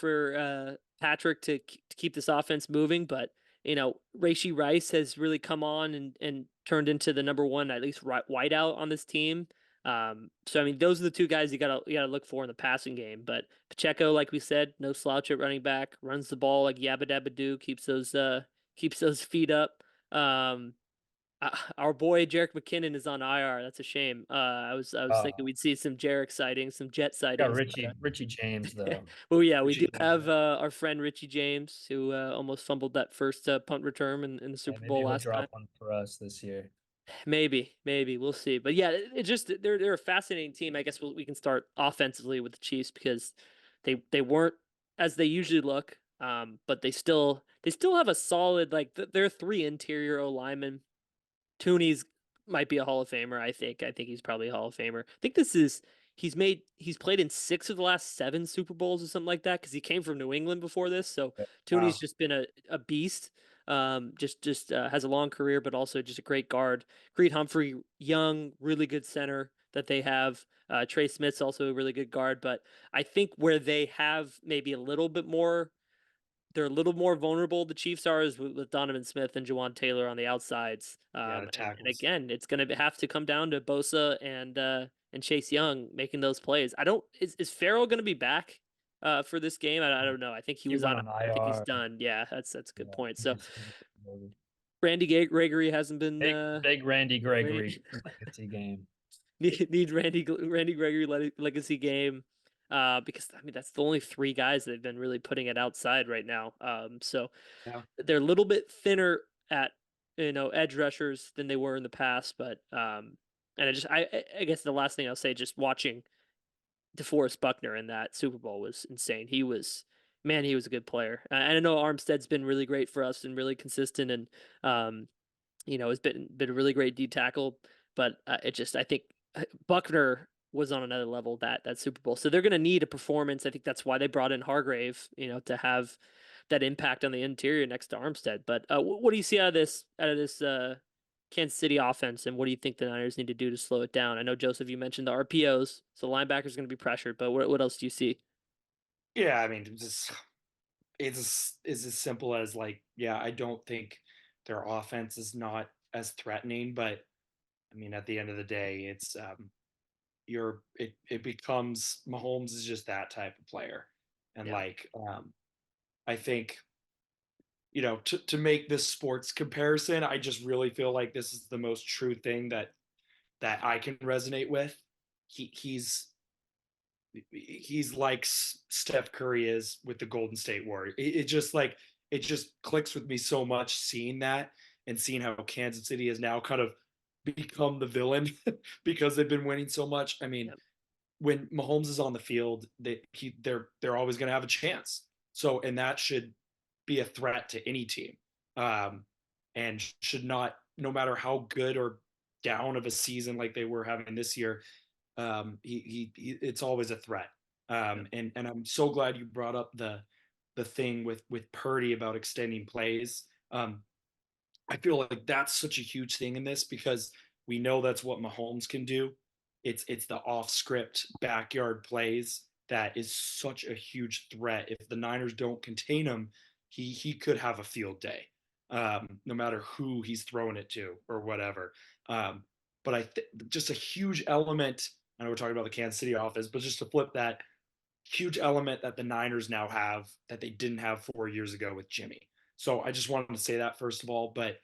Patrick to keep this offense moving. But Rashee Rice has really come on and turned into the number one, at least wideout on this team. So I mean, those are the two guys you gotta look for in the passing game. But Pacheco, like we said, no slouch at running back, runs the ball like yabba dabba doo, keeps those feet up. Our boy Jerick McKinnon is on IR. That's a shame. I was thinking we'd see some Jerick sightings, some Jet Got sightings. Richie James though. Well, yeah, we Richie do have our friend Richie James, who almost fumbled that first punt return in the Super maybe Bowl he'll last time. drop one for us this year. Maybe we'll see. But yeah, it just they're a fascinating team. I guess we can start offensively with the Chiefs because they weren't as they usually look. But they still have a solid, like there are three interior O linemen. Tooney's might be a Hall of Famer. I think he's probably a Hall of Famer. I think he's played in 6 of the last 7 Super Bowls or something like that because he came from New England before this. So Tooney's just been a beast. Just has a long career, but also just a great guard. Creed Humphrey, young, really good center that they have. Trey Smith's also a really good guard, but I think where they have maybe a little bit more, they're a little more vulnerable. The Chiefs are is with Donovan Smith and Jawan Taylor on the outsides. And again, it's going to have to come down to Bosa and Chase Young making those plays. I don't is Farrell going to be back for this game? I don't know. I think he was went on. on I think he's IR. done. Yeah, that's a good point. So Movie. Randy Gregory hasn't been big Randy Gregory legacy game. Need Randy Gregory legacy game. Because I mean that's the only 3 guys that have been really putting it outside right now. So they're a little bit thinner at edge rushers than they were in the past, but and I guess the last thing I'll say, just watching DeForest Buckner in that Super Bowl was insane. He was a good player. And I know Armstead's been really great for us and really consistent, and has been a really great D tackle, but I think Buckner was on another level that Super Bowl. So they're going to need a performance. I think that's why they brought in Hargrave, to have that impact on the interior next to Armstead. But what do you see out of this Kansas City offense, and what do you think the Niners need to do to slow it down? I know, Joseph, you mentioned the RPOs, so linebackers going to be pressured, but what else do you see? Yeah, I mean, it's as simple as like, yeah, I don't think their offense is not as threatening, but I mean, at the end of the day, it's it becomes Mahomes is just that type of player, and I think to make this sports comparison, I just really feel like this is the most true thing that I can resonate with. He's like Steph Curry is with the Golden State Warriors. It just clicks with me so much seeing that and seeing how Kansas City has now kind of become the villain because they've been winning so much. I mean, when Mahomes is on the field, they're always going to have a chance. So, and that should be a threat to any team, and should not, no matter how good or down of a season like they were having this year, it's always a threat. And I'm so glad you brought up the thing with Purdy about extending plays. I feel like that's such a huge thing in this because we know that's what Mahomes can do. It's the off script backyard plays that is such a huge threat. If the Niners don't contain him, he could have a field day, no matter who he's throwing it to or whatever. But just a huge element. I know we're talking about the Kansas City offense, but just to flip that, huge element that the Niners now have that they didn't have 4 years ago with Jimmy. So I just wanted to say that first of all. But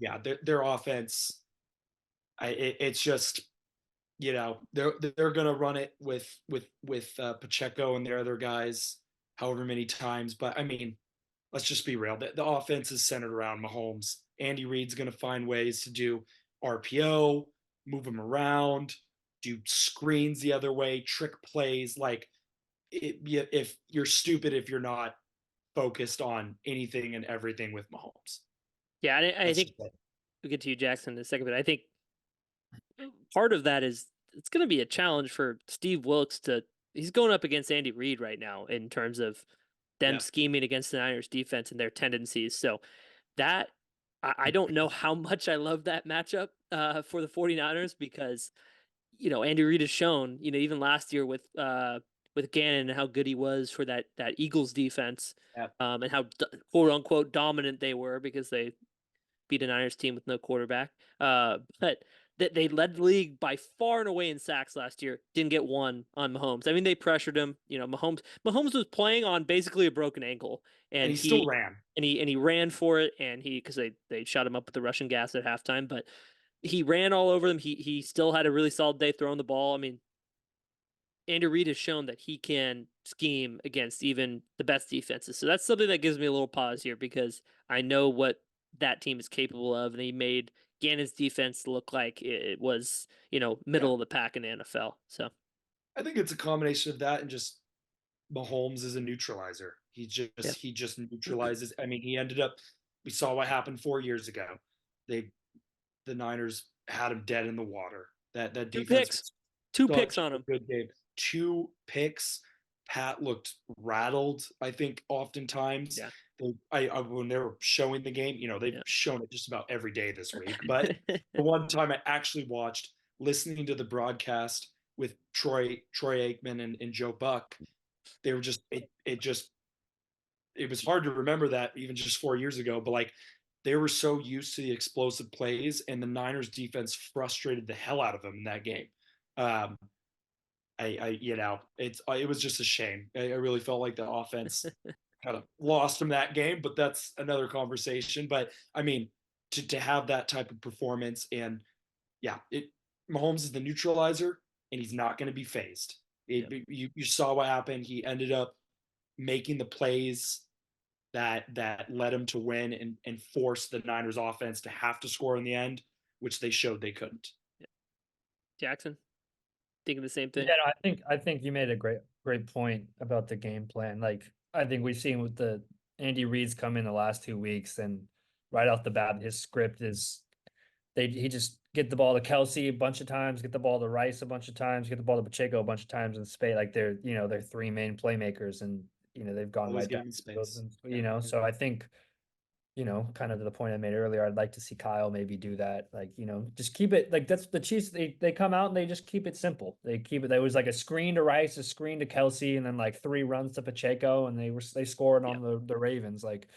yeah, their offense, it's just they're gonna run it with Pacheco and their other guys however many times. But I mean, let's just be real. The offense is centered around Mahomes. Andy Reid's gonna find ways to do RPO, move him around, do screens the other way, trick plays. Like if you're stupid if you're not focused on anything and everything with Mahomes. Yeah, I think we'll get to you, Jackson, in a second, but I think part of that is it's going to be a challenge for Steve Wilks he's going up against Andy Reid right now in terms of them scheming against the Niners defense and their tendencies. So that I don't know how much I love that matchup for the 49ers because, Andy Reid has shown, even last year with with Gannon and how good he was for that Eagles defense, Yep. and how quote unquote dominant they were because they beat a Niners team with no quarterback. But that they led the league by far and away in sacks last year. Didn't get one on Mahomes. I mean, they pressured him. You know, Mahomes was playing on basically a broken ankle, and he still ran. And he ran for it, and because they shot him up with the Russian gas at halftime, but he ran all over them. He still had a really solid day throwing the ball. I mean, Andy Reid has shown that he can scheme against even the best defenses. So that's something that gives me a little pause here because I know what that team is capable of, and he made Gannon's defense look like it was, middle of the pack in the NFL. So I think it's a combination of that and just Mahomes is a neutralizer. He just neutralizes. I mean, he ended up. We saw what happened 4 years ago. The Niners had him dead in the water. That defense. Two picks on him. Good game. 2 picks. Pat looked rattled. I think oftentimes. Yeah. When they were showing the game, they've shown it just about every day this week. But the one time I actually watched, listening to the broadcast with Troy Aikman and Joe Buck, they were just it was hard to remember that even just 4 years ago. But like they were so used to the explosive plays, and the Niners defense frustrated the hell out of them in that game. It was just a shame. I really felt like the offense kind of lost him that game, but that's another conversation. But I mean, to have that type of performance, and Mahomes is the neutralizer, and he's not going to be phased. You saw what happened. He ended up making the plays that led him to win and force the Niners offense to have to score in the end, which they showed they couldn't. Yeah. Jackson, thinking the same thing. Yeah, I think you made a great point about the game plan. Like I think we've seen with the Andy Reid's come in the last 2 weeks, and right off the bat, his script is he just get the ball to Kelce a bunch of times, get the ball to Rice a bunch of times, get the ball to Pacheco a bunch of times in space. Like they're 3 main playmakers, and they've gone Always right down space. So I think kind of to the point I made earlier, I'd like to see Kyle maybe do that. Like, just keep it like that's the Chiefs. They come out and they just keep it simple. They keep it. There was like a screen to Rice, a screen to Kelce, and then like 3 runs to Pacheco, and they scored on the Ravens. Like,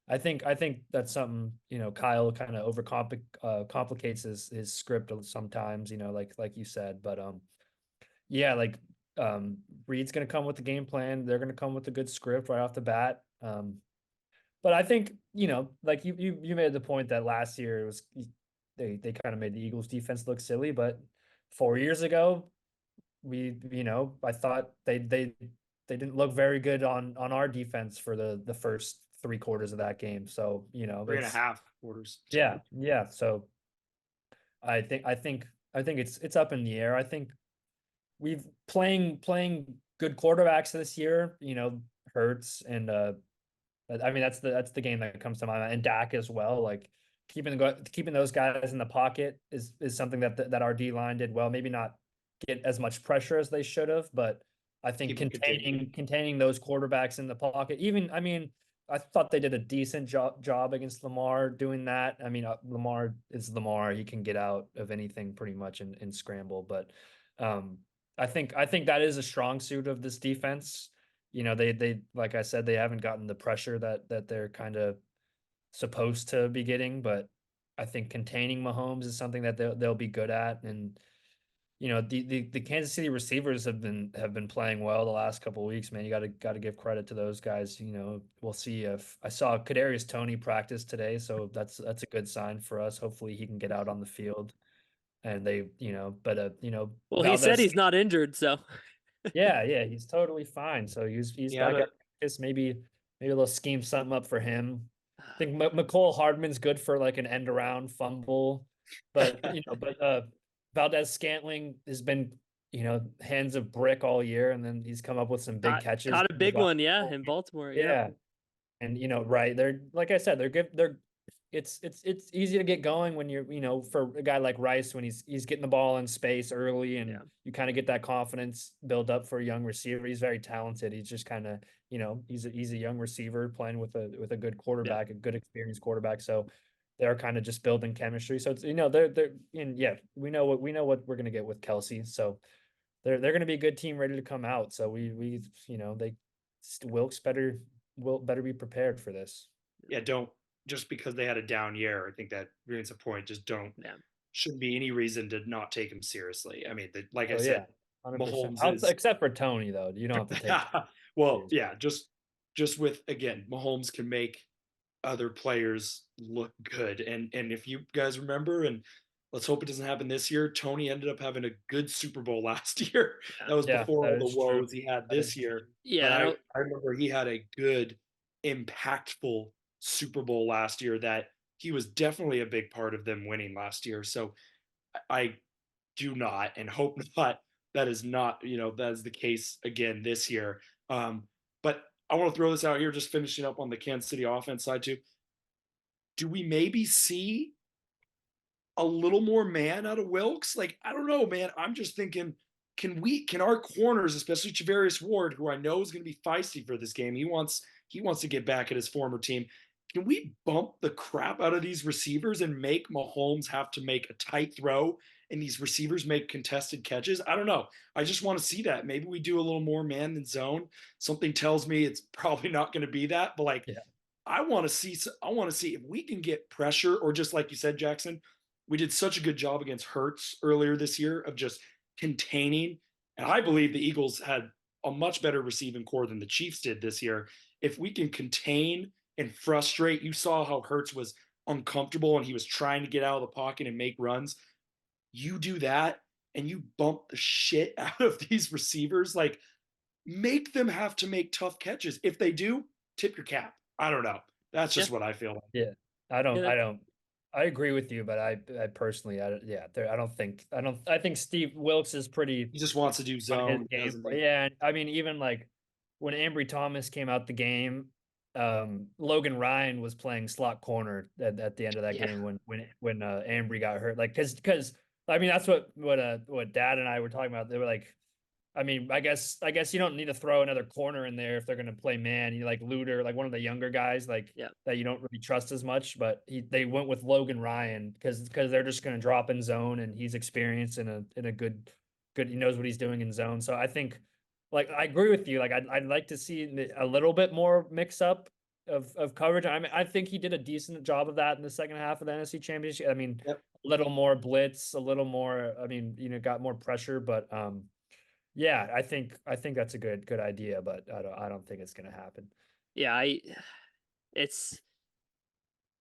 I think that's something, Kyle kind of complicates his script sometimes, like you said. But Reid's gonna come with the game plan. They're gonna come with a good script right off the bat. But I think, like you made the point that last year it was they kind of made the Eagles defense look silly, but 4 years ago, I thought they didn't look very good on our defense for the first 3 quarters of that game. So, 3.5 quarters. Yeah. So I think it's up in the air. I think we've playing good quarterbacks this year, Hurts and I mean, that's the game that comes to mind, and Dak as well. Like keeping those guys in the pocket is something that our D line did well. Maybe not get as much pressure as they should have, but I think containing those quarterbacks in the pocket. I thought they did a decent job against Lamar doing that. I mean, Lamar is Lamar; he can get out of anything pretty much in scramble. But I think that is a strong suit of this defense. They like I said, they haven't gotten the pressure that they're kind of supposed to be getting, but I think containing Mahomes is something that they'll be good at. And the Kansas City receivers have been playing well the last couple of weeks, man. You got to give credit to those guys. We'll see if I saw Kadarius Toney practice today, so that's a good sign for us. Hopefully he can get out on the field. And they, well, he said he's not injured, so yeah, he's totally fine. So he's back at practice. Maybe they'll scheme something up for him. I think McCole Hardman's good for like an end around fumble, but Valdez-Scantling has been hands of brick all year, and then he's come up with some big catches. Caught a big one, in Baltimore. Yeah, and right, they're like I said, it's easy to get going when you're for a guy like Rice when he's getting the ball in space early, and you kind of get that confidence build up for a young receiver. He's very talented. He's just kind of he's a young receiver playing with a good quarterback, a good experienced quarterback. So they're kind of just building chemistry. So it's they're we know what we're gonna get with Kelce. So they're going to be a good team ready to come out. So we Wilkes better be prepared for this. Yeah, don't just because they had a down year. I think that brings a point. Just don't shouldn't be any reason to not take him seriously. I mean, like I said, 100%. Mahomes is Except for Toney though. You don't have to take. well, yeah, just with again, Mahomes can make other players look good. And if you guys remember, and let's hope it doesn't happen this year, Toney ended up having a good Super Bowl last year. That was before all the woes he had this year. Yeah, but I remember he had a good, impactful Super Bowl last year that he was definitely a big part of them winning last year. So I do not and hope not that is not, that is the case again this year. But I want to throw this out here, just finishing up on the Kansas City offense side too. Do we maybe see a little more man out of Wilkes? Like, I don't know, man. I'm just thinking, can our corners, especially Charvarius Ward, who I know is going to be feisty for this game, he wants to get back at his former team. Can we bump the crap out of these receivers and make Mahomes have to make a tight throw and these receivers make contested catches? I don't know. I just want to see that. Maybe we do a little more man than zone. Something tells me it's probably not going to be that, but like, I want to see if we can get pressure, or just like you said, Jackson, we did such a good job against Hurts earlier this year of just containing. And I believe the Eagles had a much better receiving core than the Chiefs did this year. If we can contain and frustrate, you saw how Hurts was uncomfortable and he was trying to get out of the pocket and make runs. You do that and you bump the shit out of these receivers, like make them have to make tough catches. If they do, tip your cap. I don't know. That's just what I feel like. Yeah. I agree with you, but I personally, I think Steve Wilkes is pretty. He just wants to do zone. Yeah. I mean, even like when Ambry Thomas came out the game, Logan Ryan was playing slot corner at the end of that game when Ambry got hurt. Like, cause I mean, that's what Dad and I were talking about. They were like, I mean, I guess you don't need to throw another corner in there if they're going to play man. You like Luter, like one of the younger guys, like that you don't really trust as much. But they went with Logan Ryan because they're just going to drop in zone, and he's experienced in a good. He knows what he's doing in zone. So I think, like, I agree with you. Like, I'd like to see a little bit more mix up of coverage. I mean, I think he did a decent job of that in the second half of the NFC Championship. I mean, a little more blitz, a little more. I mean, got more pressure, but yeah, I think that's a good idea, but I don't think it's going to happen. Yeah,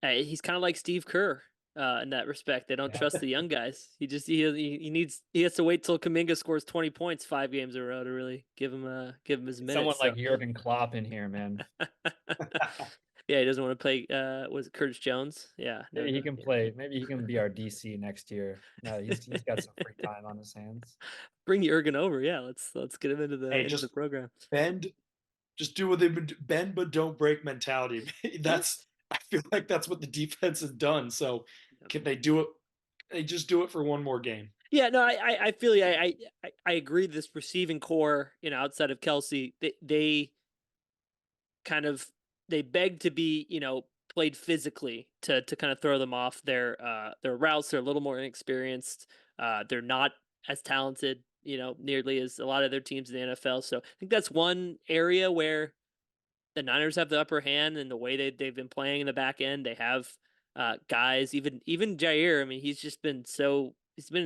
he's kind of like Steve Kerr in that respect. They don't trust the young guys. He has to wait till Kuminga scores 20 points 5 games in a row to really give him his minutes. Someone like Jurgen Klopp in here, man. Yeah, he doesn't want to play. Was it Curtis Jones? Yeah, maybe he can play. Maybe he can be our DC next year. No, he's got some free time on his hands. Bring Jurgen over. Yeah, let's get him into the program. Just do what they've been bend but don't break mentality. I feel like that's what the defense has done. So can they do it? They just do it for one more game. Yeah, no, I feel you. I agree. This receiving core, outside of Kelce, they kind of beg to be, played physically to kind of throw them off their routes. They're a little more inexperienced. They're not as talented, nearly as a lot of their teams in the NFL. So I think that's one area where the Niners have the upper hand in the way they've been playing in the back end. They have guys, even Jair. I mean, he's been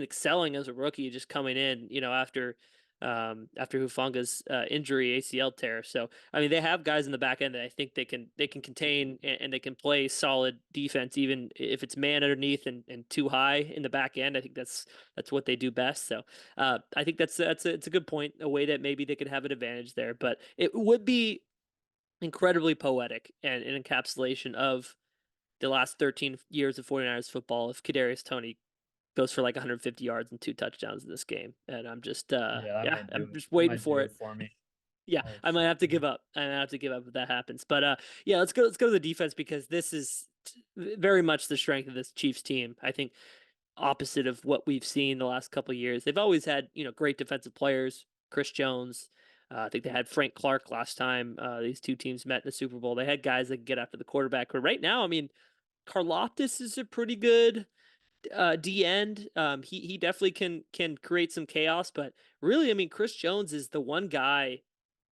excelling as a rookie, just coming in, after Hufanga's injury, ACL tear. So I mean, they have guys in the back end that I think they can contain and they can play solid defense, even if it's man underneath and too high in the back end. I think that's what they do best. So I think it's a good point, a way that maybe they could have an advantage there. But it would be incredibly poetic and an encapsulation of the last 13 years of 49ers football if Kadarius Toney goes for like 150 yards and 2 touchdowns in this game. And I'm just I'm just waiting for it. For me. Yeah, I might have to give up. If that happens. But yeah, let's go to the defense, because this is very much the strength of this Chiefs team. I think opposite of what we've seen the last couple of years. They've always had, great defensive players, Chris Jones. I think they had Frank Clark last time these two teams met in the Super Bowl. They had guys that could get after the quarterback. But right now, I mean, Karlaftis is a pretty good D end. He definitely can create some chaos, but really, I mean, Chris Jones is the one guy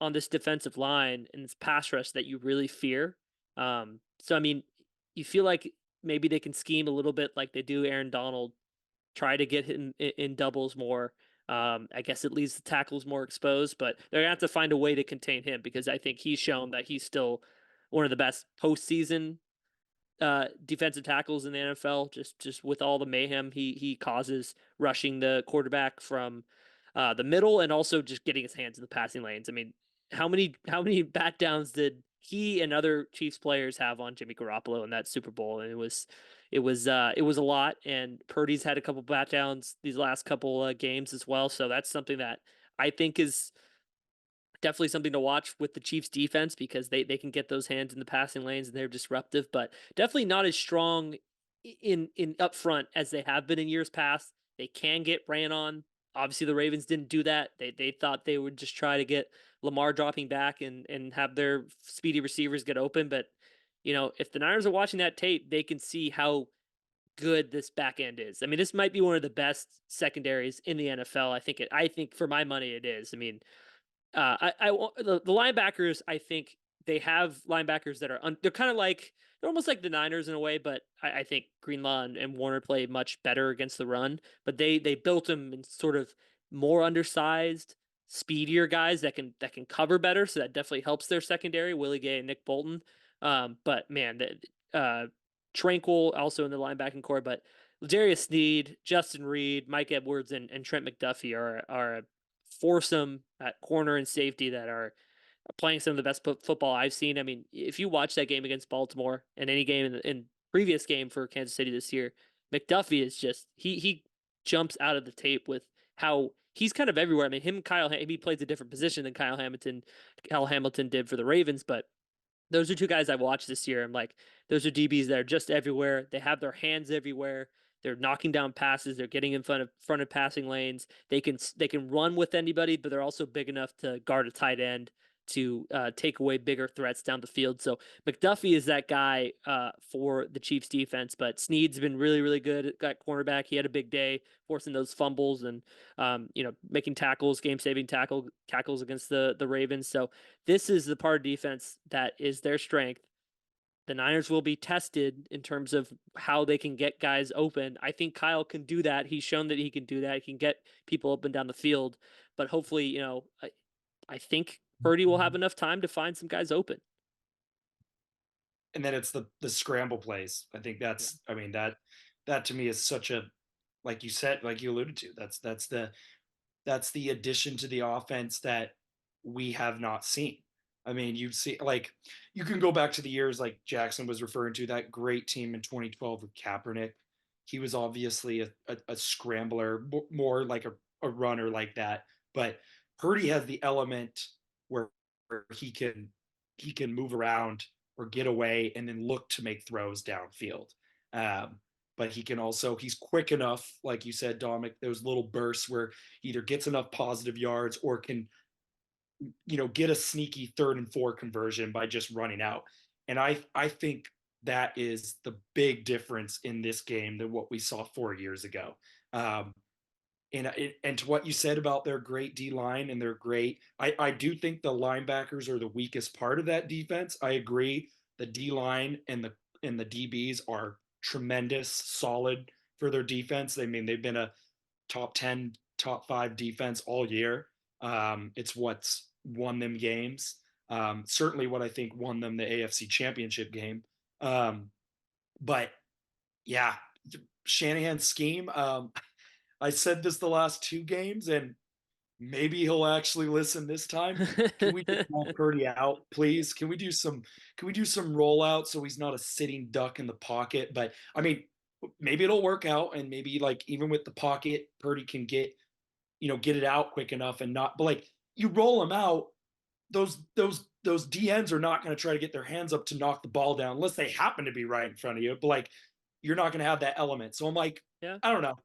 on this defensive line and this pass rush that you really fear. So I mean, you feel like maybe they can scheme a little bit like they do Aaron Donald, try to get him in doubles more. I guess it leaves the tackles more exposed, but they're gonna have to find a way to contain him because I think he's shown that he's still one of the best postseason defensive tackles in the NFL. Just with all the mayhem he causes rushing the quarterback from the middle and also just getting his hands in the passing lanes. I mean, how many bat downs did he and other Chiefs players have on Jimmy Garoppolo in that Super Bowl? And it was a lot. And Purdy's had a couple bat downs these last couple games as well. So that's something that I think is definitely something to watch with the Chiefs defense because they can get those hands in the passing lanes and they're disruptive, but definitely not as strong in up front as they have been in years past. They can get ran on. Obviously the Ravens didn't do that. They thought they would just try to get Lamar dropping back and have their speedy receivers get open, but if the Niners are watching that tape, they can see how good this back end is. I mean, this might be one of the best secondaries in the NFL. I think for my money it is. I mean, the linebackers, I think they have linebackers that are they're kind of like they're almost like the Niners in a way, but I think Greenlaw and Warner play much better against the run. But they built them in sort of more undersized, speedier guys that can cover better, so that definitely helps their secondary. Willie Gay and Nick Bolton. But man, Tranquil also in the linebacking core, but Darius Sneed, Justin Reid, Mike Edwards, and Trent McDuffie are a foursome at corner and safety that are playing some of the best football I've seen. I mean, if you watch that game against Baltimore and any game in previous game for Kansas City this year, McDuffie is just he jumps out of the tape with how he's kind of everywhere. I mean, he plays a different position than Kyle Hamilton did for the Ravens, but those are two guys I've watched this year. I'm like, those are DBs that are just everywhere. They have their hands everywhere. They're knocking down passes. They're getting in front of passing lanes. They can run with anybody, but they're also big enough to guard a tight end to take away bigger threats down the field. So McDuffie is that guy for the Chiefs defense, but Sneed's been really, really good at that cornerback. He had a big day forcing those fumbles and making tackles, game-saving tackles against the Ravens. So this is the part of defense that is their strength. The Niners will be tested in terms of how they can get guys open. I think Kyle can do that. He's shown that he can do that. He can get people up and down the field, but hopefully, I think Purdy will have enough time to find some guys open. And then it's the scramble plays. I think that's I mean that to me is such a, like you said, like you alluded to, that's the addition to the offense that we have not seen. I mean, you see, like, you can go back to the years like Jackson was referring to, that great team in 2012 with Kaepernick. He was obviously a scrambler, more like a runner like that. But Purdy has the element where he can move around or get away and then look to make throws downfield. But he's quick enough, like you said, Dominic, those little bursts where he either gets enough positive yards or can, get a sneaky 3rd and 4 conversion by just running out. And I think that is the big difference in this game than what we saw 4 years ago. And to what you said about their great D line and their great, I do think the linebackers are the weakest part of that defense. I agree. The D line and the DBs are tremendous, solid for their defense. I mean, they've been a top 10, top 5 defense all year. It's what's won them games. Certainly what I think won them the AFC Championship game. But yeah, Shanahan's scheme. I said this the last 2 games, and maybe he'll actually listen this time. Can we just roll Purdy out, please? Can we do some rollout so he's not a sitting duck in the pocket? But I mean, maybe it'll work out, and maybe, like, even with the pocket, Purdy can get it out quick enough and not. But, like, you roll him out, those DNs are not going to try to get their hands up to knock the ball down unless they happen to be right in front of you. But, like, you're not going to have that element. So I'm like, yeah, I don't know.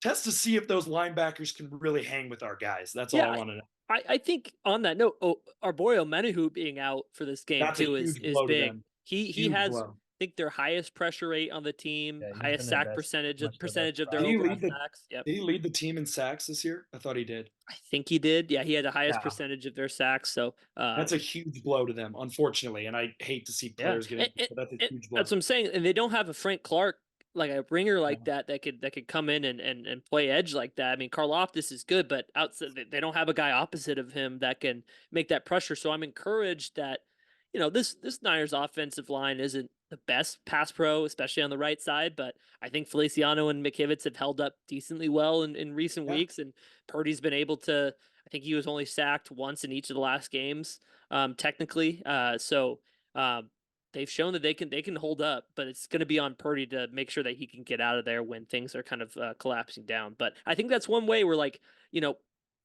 Test to see if those linebackers can really hang with our guys. That's all I want to know. I think on that note, our boy Omenahu being out for this game That's too a huge is blow to big. them. He Huge has blow. think their highest pressure rate on the team, Yeah, he's highest been sack percentage much their best of their Did he overall lead the sacks. Yep. Did he lead the team in sacks this year? I thought he did. I think he did. Yeah, he had the highest Yeah. percentage of their sacks. So That's a huge blow to them, unfortunately. And I hate to see players get injured, but that's a huge blow. That's what I'm saying. And they don't have a Frank Clark, like a ringer like that could come in and play edge like that. I mean, Karlaftis is good, but outside they don't have a guy opposite of him that can make that pressure. So I'm encouraged that, this Niners offensive line isn't the best pass pro, especially on the right side, but I think Feliciano and McKivitz have held up decently well in recent weeks, and Purdy's been able to. I think he was only sacked once in each of the last games, technically. They've shown that they can hold up, but it's going to be on Purdy to make sure that he can get out of there when things are kind of collapsing down. But I think that's one way where, like,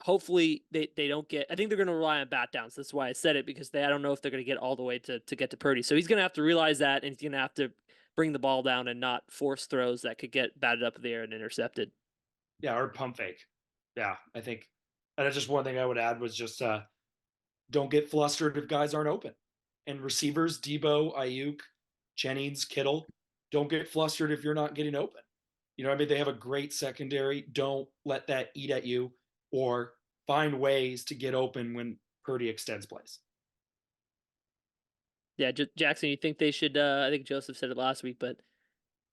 hopefully they don't get. I think they're going to rely on bat downs. That's why I said it, because I don't know if they're going to get all the way to get to Purdy. So he's going to have to realize that, and he's going to have to bring the ball down and not force throws that could get batted up in the air and intercepted. Yeah, or pump fake. Yeah, I think. And that's just one thing I would add was just don't get flustered if guys aren't open. And receivers, Debo, Ayuk, Jennings, Kittle, don't get flustered if you're not getting open. I mean, they have a great secondary. Don't let that eat at you, or find ways to get open when Purdy extends plays. Yeah, Jackson, you think they should, I think Joseph said it last week, but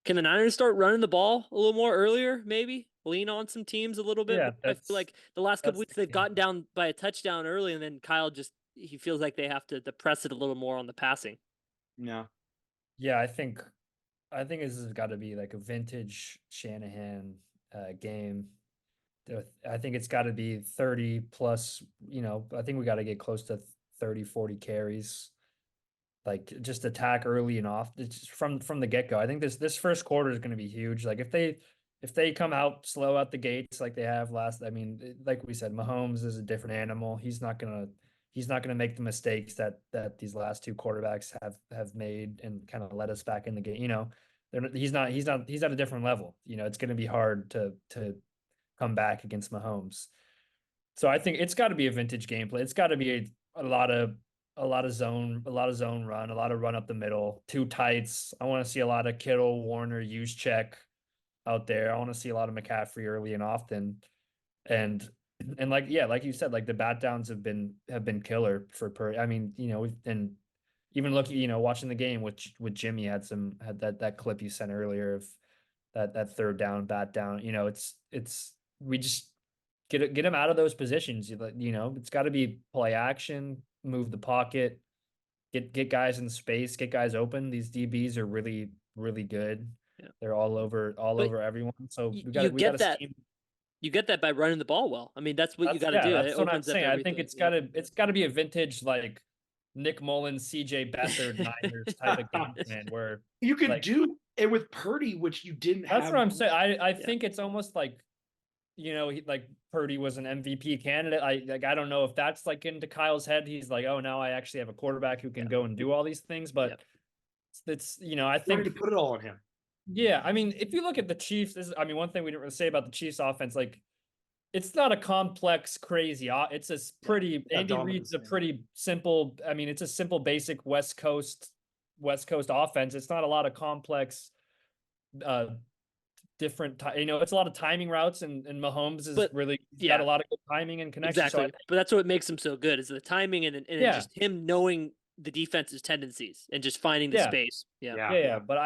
can the Niners start running the ball a little more earlier, maybe? Lean on some teams a little bit? Yeah, I feel like the last couple weeks they've gotten down by a touchdown early, and then Kyle he feels like they have to press it a little more on the passing. No. Yeah, I think this has got to be like a vintage Shanahan game. I think it's got to be 30 plus, I think we got to get close to 30, 40 carries. Like, just attack early and off just from the get-go. I think this first quarter is going to be huge. Like, if they come out slow out the gates like they have last, I mean, like we said, Mahomes is a different animal. He's not gonna make the mistakes that these last two quarterbacks have made and kind of let us back in the game. He's at a different level. It's going to be hard to come back against Mahomes. So I think it's got to be a vintage gameplay. It's got to be a lot of zone run, a lot of run up the middle, two tights. I want to see a lot of Kittle, Warner, use check out there. I want to see a lot of McCaffrey early and often. And like you said, like the bat downs have been killer for Purdy. I mean, and even looking, watching the game with Jimmy had that clip you sent earlier of that third down bat down. It's we just get him out of those positions. It's got to be play action, move the pocket, get guys in space, get guys open. These DBs are really, really good. Yeah. They're all over everyone. So we got to scheme. You get that by running the ball well. I mean, that's what you got to do. That's what I'm saying. I think it's got to be a vintage, like, Nick Mullins, CJ Beathard, Niners type of game plan where you could do it with Purdy, which you didn't have. That's what I'm saying. I think it's almost like, like Purdy was an MVP candidate. I don't know if that's like into Kyle's head. He's like, oh, now I actually have a quarterback who can go and do all these things. But it's I think to put it all on him. Yeah, I mean, if you look at the Chiefs, one thing we didn't really say about the Chiefs offense, like, it's not a complex, crazy. It's a pretty. Andy Reid's a pretty simple. I mean, it's a simple, basic West Coast offense. It's not a lot of complex, different. It's a lot of timing routes, and Mahomes is got a lot of good timing and connection. Exactly, but that's what makes him so good is the timing and just him knowing the defense's tendencies and just finding the space. Yeah. But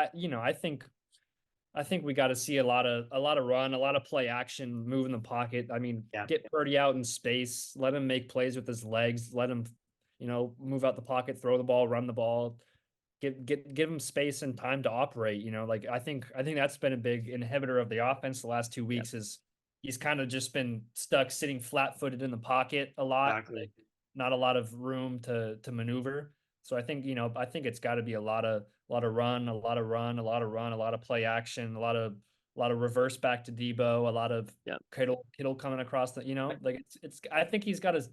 I think we got to see a lot of run, a lot of play action, move in the pocket. I mean, get Purdy out in space, let him make plays with his legs, let him, move out the pocket, throw the ball, run the ball, give him space and time to operate. Like, I think that's been a big inhibitor of the offense the last 2 weeks is he's kind of just been stuck sitting flat-footed in the pocket a lot. Exactly. Not a lot of room to maneuver. So I think it's got to be a lot of run, a lot of play action, a lot of reverse back to Debo, a lot of Kittle coming across the, like it's I think he's got to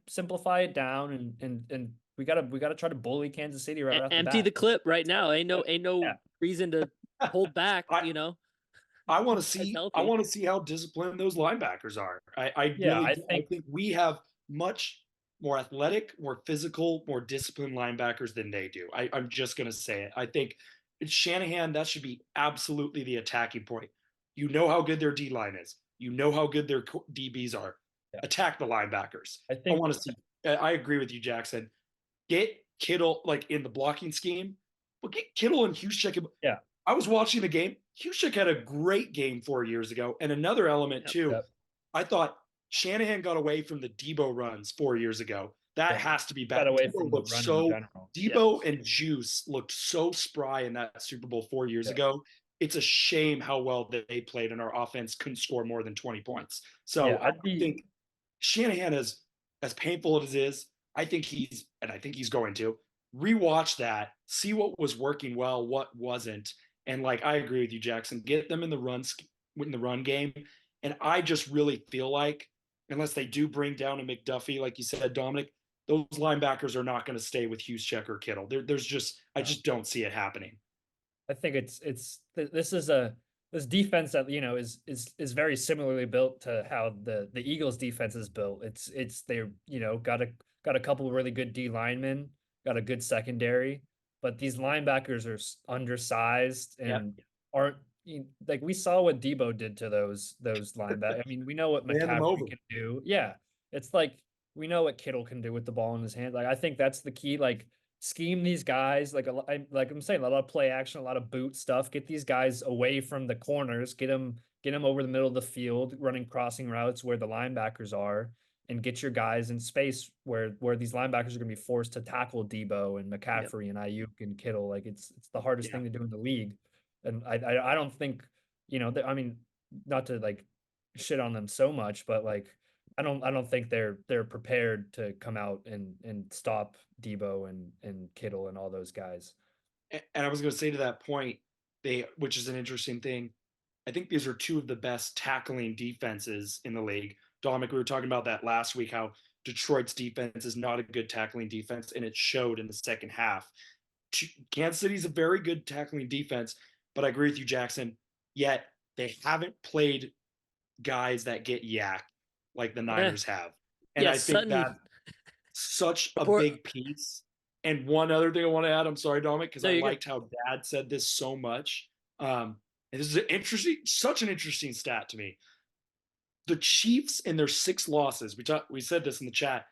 simplify it down and we got to try to bully Kansas City right off the bat. Empty the clip right now. Ain't no reason to hold back, I want to see how disciplined those linebackers are. I think we have much more athletic, more physical, more disciplined linebackers than they do. I'm just going to say it. I think Shanahan, that should be absolutely the attacking point. You know how good their D line is. You know how good their DBs are. Yeah. Attack the linebackers. I think I want to see. I agree with you, Jackson. Get Kittle like in the blocking scheme, but get Kittle and Juszczyk. Yeah. I was watching the game. Juszczyk had a great game 4 years ago, and another element too. Yep. I thought Shanahan got away from the Debo runs 4 years ago. That has to be bad. Got away Debo from the run in general. Debo and Juice looked so spry in that Super Bowl 4 years ago. It's a shame how well they played, and our offense couldn't score more than 20 points. So I think Shanahan is, as painful as it is, I think he's going to rewatch that, see what was working well, what wasn't. And like, I agree with you, Jackson, get them in the run game. And I just really feel like, unless they do bring down a McDuffie, like you said, Dominic, those linebackers are not going to stay with Juszczyk or Kittle. I just don't see it happening. I think this defense that is very similarly built to how the Eagles defense is built. They got a couple of really good D linemen, got a good secondary, but these linebackers are undersized and aren't like, we saw what Debo did to those linebackers. I mean, we know what McCaffrey can do. Yeah, it's like we know what Kittle can do with the ball in his hand. Like, I think that's the key. Like, scheme these guys like I'm saying, a lot of play action, a lot of boot stuff. Get these guys away from the corners. Get them over the middle of the field, running crossing routes where the linebackers are, and get your guys in space where these linebackers are going to be forced to tackle Debo and McCaffrey and Ayuk and Kittle. Like, it's the hardest thing to do in the league. And I don't think, I mean, not to like shit on them so much, but like, I don't think they're prepared to come out and stop Debo and Kittle and all those guys. And I was going to say to that point, which is an interesting thing. I think these are two of the best tackling defenses in the league. Dominic, we were talking about that last week, how Detroit's defense is not a good tackling defense, and it showed in the second half. Kansas City's a very good tackling defense, but I agree with you, Jackson. Yet they haven't played guys that get yacked like the Niners have. And I think that's such a big piece. And one other thing I want to add, I'm sorry, Dominic, because I liked how Dad said this so much. And this is such an interesting stat to me. The Chiefs, in their 6 losses, we said this in the chat,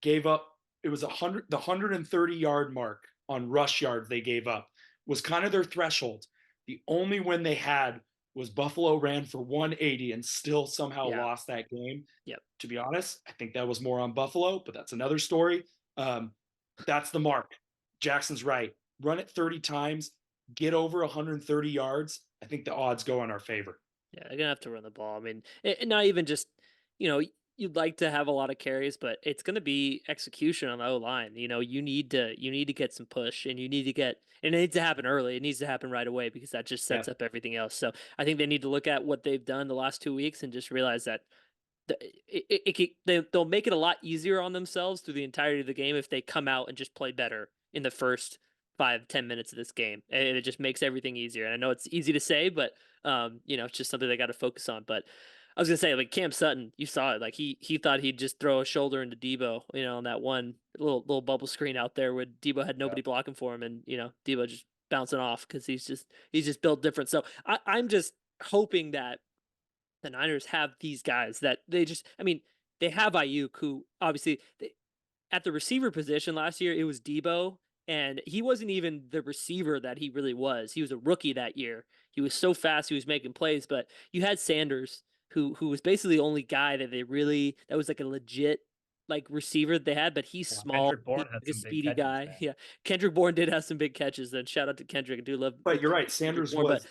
gave up, it was the 130-yard mark on rush yards they gave up was kind of their threshold. The only win they had was Buffalo ran for 180 and still somehow lost that game. To be honest, I think that was more on Buffalo, but that's another story. That's the mark. Jackson's right. Run it 30 times, get over 130 yards. I think the odds go in our favor. Yeah, they're going to have to run the ball. I mean, not even just, you'd like to have a lot of carries, but it's going to be execution on the O-line. You need to get some push, and it needs to happen early. It needs to happen right away, because that just sets up everything else. So I think they need to look at what they've done the last 2 weeks and just realize that they'll make it a lot easier on themselves through the entirety of the game if they come out and just play better in the first 5-10 minutes of this game. And it just makes everything easier. And I know it's easy to say, but it's just something they got to focus on. But I was gonna say, like, Cam Sutton, you saw it. Like, he thought he'd just throw a shoulder into Debo, on that one little bubble screen out there where Debo had nobody blocking for him, and Debo just bouncing off because he's just built different. So I'm just hoping that the Niners have these guys that they have Ayuk, who obviously at the receiver position last year, it was Debo, and he wasn't even the receiver that he really was. He was a rookie that year. He was so fast, he was making plays, but you had Sanders, who was basically the only guy that was like a legit like receiver that they had, but he's small. He's like a speedy guy. Man. Yeah. Kendrick Bourne did have some big catches. Then shout out to Kendrick. I do love. But you're right. Sanders was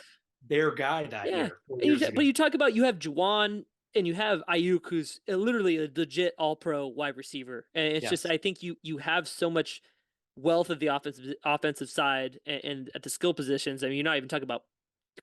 their guy that year. But you talk about, you have Juwan and you have Ayuk, who's literally a legit all-pro wide receiver. And it's just, I think you have so much wealth of the offensive side and at the skill positions. I mean, you're not even talking about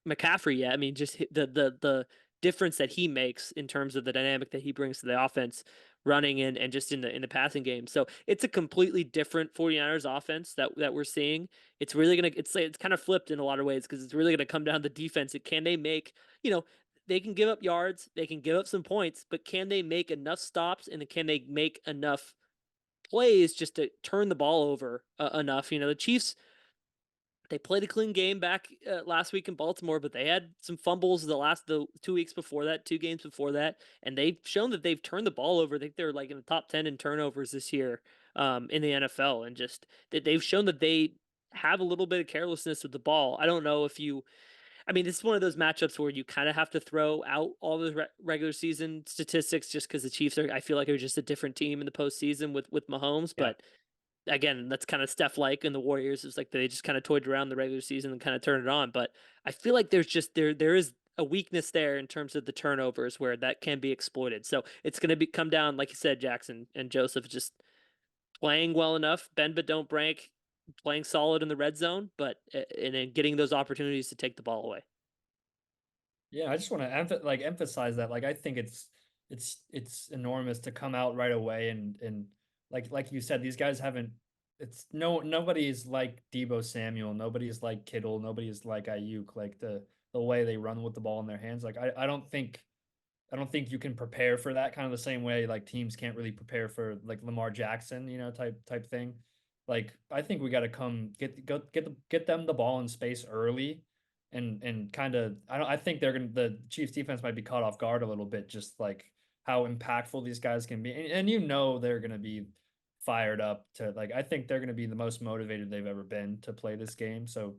McCaffrey yet. I mean, just the difference that he makes in terms of the dynamic that he brings to the offense, running and just in the passing game. So it's a completely different 49ers offense that we're seeing. It's really it's kind of flipped in a lot of ways, because it's really going to come down to defense. Can they make, they can give up yards, they can give up some points, but can they make enough stops, and can they make enough plays just to turn the ball over enough? The Chiefs, They played a clean game back last week in Baltimore, but they had some fumbles the 2 weeks before that, 2 games before that, and they've shown that they've turned the ball over. I think they're like in the top 10 in turnovers this year in the NFL, and just that they've shown that they have a little bit of carelessness with the ball. I don't know if you I mean, this is one of those matchups where you kind of have to throw out all the regular season statistics just because the Chiefs I feel like, are just a different team in the postseason with Mahomes. Yeah. But again, that's kind of Steph-like in the Warriors. It's like they just kind of toyed around the regular season and kind of turned it on. But I feel like there is a weakness there in terms of the turnovers where that can be exploited. So it's going to come down, like you said, Jackson and Joseph, just playing well enough, bend but don't break, playing solid in the red zone, but and then getting those opportunities to take the ball away. Yeah, I just want to emphasize that. Like, I think it's enormous to come out right away and like you said, these guys haven't. It's nobody's like Debo Samuel, nobody's like Kittle, nobody's like Ayuk. Like the way they run with the ball in their hands. Like I don't think you can prepare for that kind of the same way like teams can't really prepare for like Lamar Jackson, type thing. Like I think we got to come get them the ball in space early and kind of I think the Chiefs defense might be caught off guard a little bit just like how impactful these guys can be. And they're going to be fired up to like I think they're going to be the most motivated they've ever been to play this game. So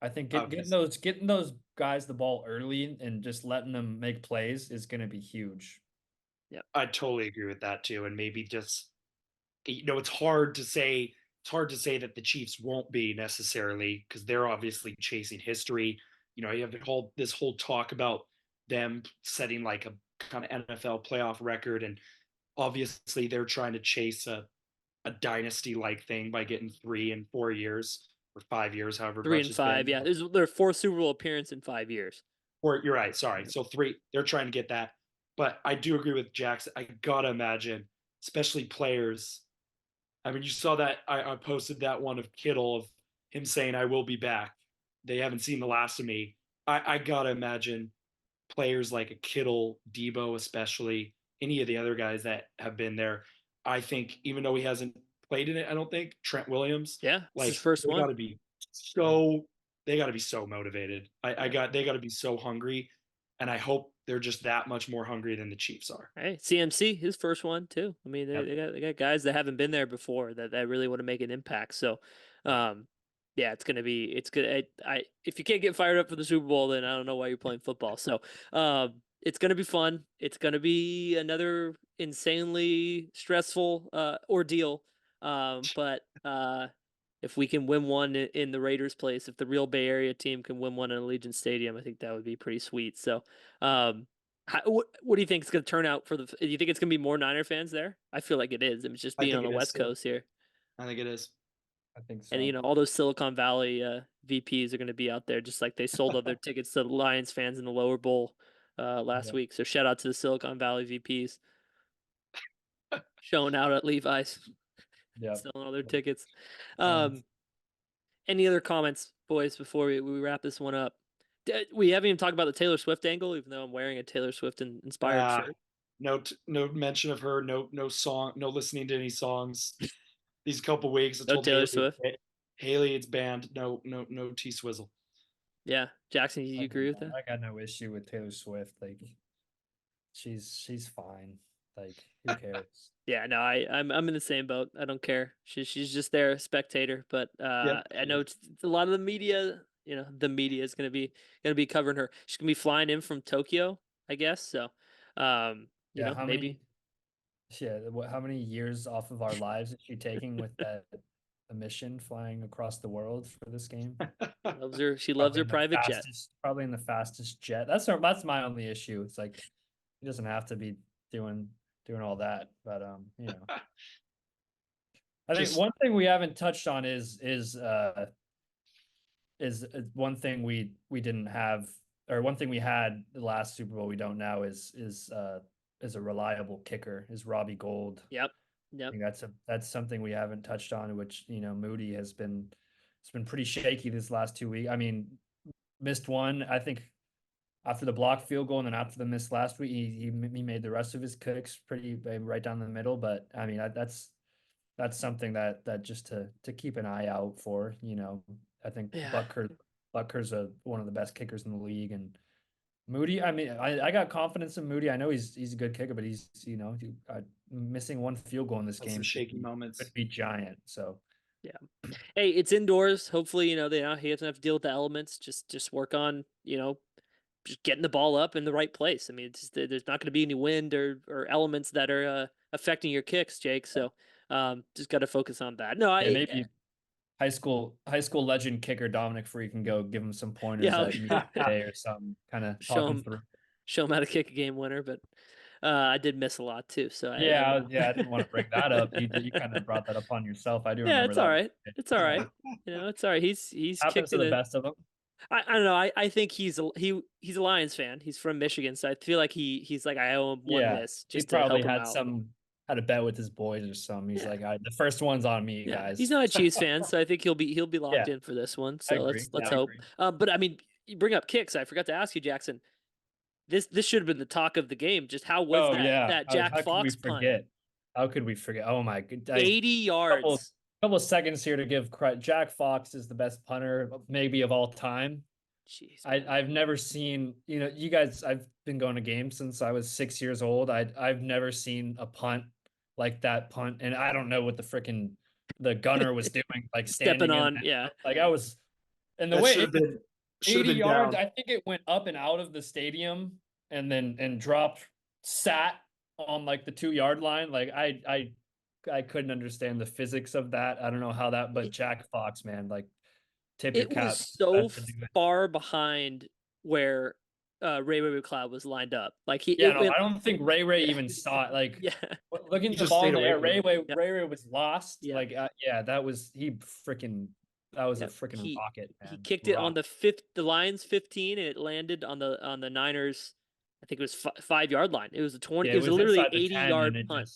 I think getting those guys the ball early and just letting them make plays is going to be huge. Yeah, I totally agree with that too. And maybe just it's hard to say. It's hard to say that the Chiefs won't be necessarily because they're obviously chasing history. You have this whole talk about them setting like a kind of NFL playoff record, and obviously they're trying to chase a dynasty like thing by getting 3 and 4 years or 5 years, however 3 much and it's been. 5. Yeah, this is their fourth Super Bowl appearance in 5 years. Or you're right. Sorry. So three, they're trying to get that. But I do agree with Jackson. I gotta imagine, especially players. I mean, you saw that I posted that one of Kittle of him saying, "I will be back." They haven't seen the last of me. I gotta imagine players like a Kittle, Debo, especially any of the other guys that have been there. I think even though he hasn't played in it, I don't think Trent Williams. Yeah, it's his Like first they one. got to be so they got to be so motivated. They got to be so hungry, and I hope they're just that much more hungry than the Chiefs are. Hey, CMC, his first one too. I mean, Yep. they got guys that haven't been there before that really want to make an impact. So, yeah, it's good. If you can't get fired up for the Super Bowl, then I don't know why you're playing football. So, it's gonna be fun. It's gonna be another insanely stressful ordeal. But if we can win one in the Raiders' place, if the real Bay Area team can win one in Allegiant Stadium, I think that would be pretty sweet. So, what do you think is going to turn out for the? Do you think it's going to be more Niner fans there? I feel like it is. It's just I being on think the it is West too. Coast here, I think it is. I think and so. all those Silicon Valley VPs are going to be out there, just like they sold other tickets to the Lions fans in the lower bowl last Yeah. week. So shout out to the Silicon Valley VPs showing out at Levi's, Yeah. selling all their tickets. Um, Any other comments, boys, before we wrap this one up? We haven't even talked about the Taylor Swift angle, even though I'm wearing a Taylor Swift inspired shirt. No mention of her. No song. No listening to any songs. These couple weeks, I No told Taylor Haley, Swift. Haley, it's banned. No T Swizzle. Yeah, Jackson, you agree with that? I got no issue with Taylor Swift. Like she's fine. Like who cares? Yeah, no, I'm in the same boat. I don't care. She's just there, spectator. But Yep. I know it's a lot of the media. The media is gonna be covering her. She's gonna be flying in from Tokyo, I guess. So, Yeah, how maybe. how many years off of our lives is she taking with that mission flying across the world for this game? She loves her private jet. Probably in the fastest jet. That's my only issue. It's like he doesn't have to be doing all that, but I think one thing we haven't touched on is one thing we didn't have, or one thing we had the last Super Bowl we don't now is a reliable kicker, is Robbie Gould. Yep. I think that's something we haven't touched on, which Moody it's been pretty shaky this last 2 weeks. I mean, missed one, I think, after the blocked field goal, and then after the miss last week, he made the rest of his kicks pretty right down the middle. But I mean, that's that's something that just to keep an eye out for. I think Butker's one of the best kickers in the league, and Moody. I mean, I got confidence in Moody. I know he's a good kicker, but he's missing one field goal in this game. Shaky moments could be giant. So yeah. Hey, it's indoors. Hopefully, he doesn't have to deal with the elements. Just work on just getting the ball up in the right place. I mean, there's not going to be any wind or elements that are affecting your kicks, Jake. So just got to focus on that. No, maybe high school legend kicker Dominic Free can go give him some pointers at media day or something, kind of talking through. Show him how to kick a game winner, but I did miss a lot too. So I didn't want to bring that up. You kind of brought that upon yourself. I do remember it's that. All right. It's all right. It's all right. He's happens to the best of them. I don't know. I think he's a Lions fan. He's from Michigan, so I feel like he's like, I owe him one miss. Just he probably to help him out. had a bet with his boys or something. He's like, the first one's on me, guys. He's not a Chiefs fan, so I think he'll be locked in for this one. So let's hope. But I mean, you bring up kicks. I forgot to ask you, Jackson. This should have been the talk of the game. Just how was that Jack Fox punt? How could we forget? Oh my god, 80 yards. Couple of seconds here to give credit. Jack Fox is the best punter maybe of all time. Jeez, I've never seen, you guys, I've been going to games since I was 6 years old. I've never seen a punt like that punt. And I don't know what the gunner was doing, like stepping on. Like I was, and the way it 80 yards, I think it went up and out of the stadium and dropped, sat on like the 2-yard line. Like I couldn't understand the physics of that. I don't know how that, but Jack Fox, man, like tip your cap. It was so far behind where Ray McCloud was lined up. Like I don't think Ray even saw it. Like looking at the ball in the air, Ray was lost. Like that was a freaking rocket. Man. He kicked it on the Lions 15, and it landed on the Niners. I think it was 5-yard line. It was a 20. It was literally 80-yard punt.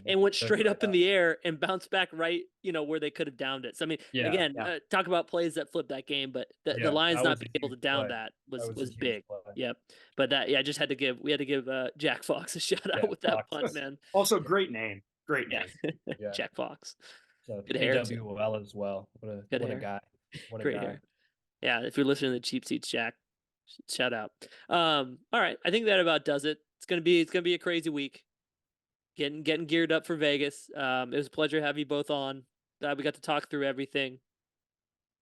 And went straight up in the air and bounced back right, where they could have downed it. So I mean, again, talk about plays that flipped that game, but the Lions not being able to down that was big. Yep. But we had to give Jack Fox a shout out with that punt, man. Also, great name. Jack Fox. So good hair as well. What a guy. What a great guy. hair. Yeah, if you're listening to the Cheap Seats, Jack, shout out. All right, I think that about does it. It's gonna be a crazy week. Getting geared up for Vegas. It was a pleasure to have you both on. We got to talk through everything.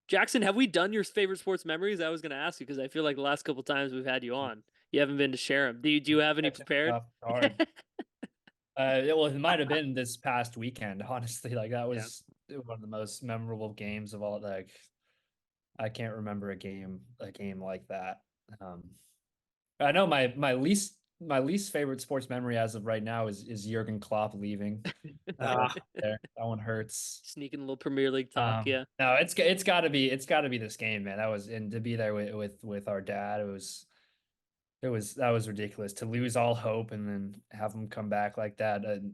Jackson, have we done your favorite sports memories? I was gonna ask you because I feel like the last couple times we've had you on, you haven't been to share them. Do you have any prepared? It might have been this past weekend. Honestly, like that was one of the most memorable games of all. Like I can't remember a game like that. I know my least favorite sports memory as of right now is Jurgen Klopp leaving. That one hurts. Sneaking a little Premier League talk, No, it's got to be this game, man. And to be there with our dad, that was ridiculous to lose all hope and then have him come back like that. And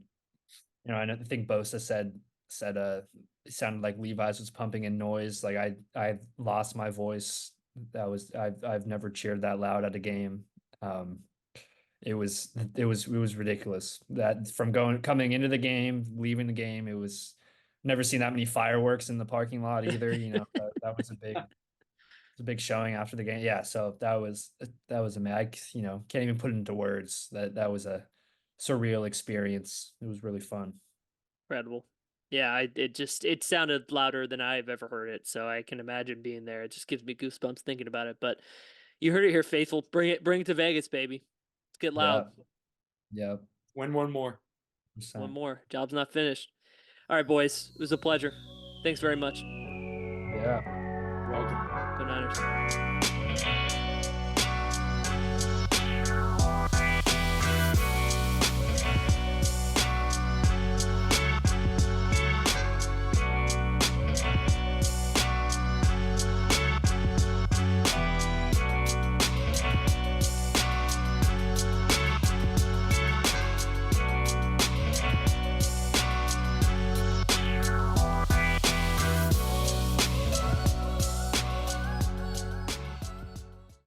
I think Bosa said it sounded like Levi's was pumping in noise. Like I lost my voice. I've never cheered that loud at a game. It was ridiculous. That from coming into the game, leaving the game, it was never seen that many fireworks in the parking lot either. That was a big showing after the game. Yeah, so that was amazing. Can't even put it into words. That was a surreal experience. It was really fun. Incredible. Yeah, it sounded louder than I've ever heard it, so I can imagine being there. It just gives me goosebumps thinking about it. But you heard it here, faithful. Bring it to Vegas, baby. Let's get loud. Yeah. Win one more. 100%. One more. Job's not finished. All right, boys. It was a pleasure. Thanks very much. Yeah. Welcome. Go Niners.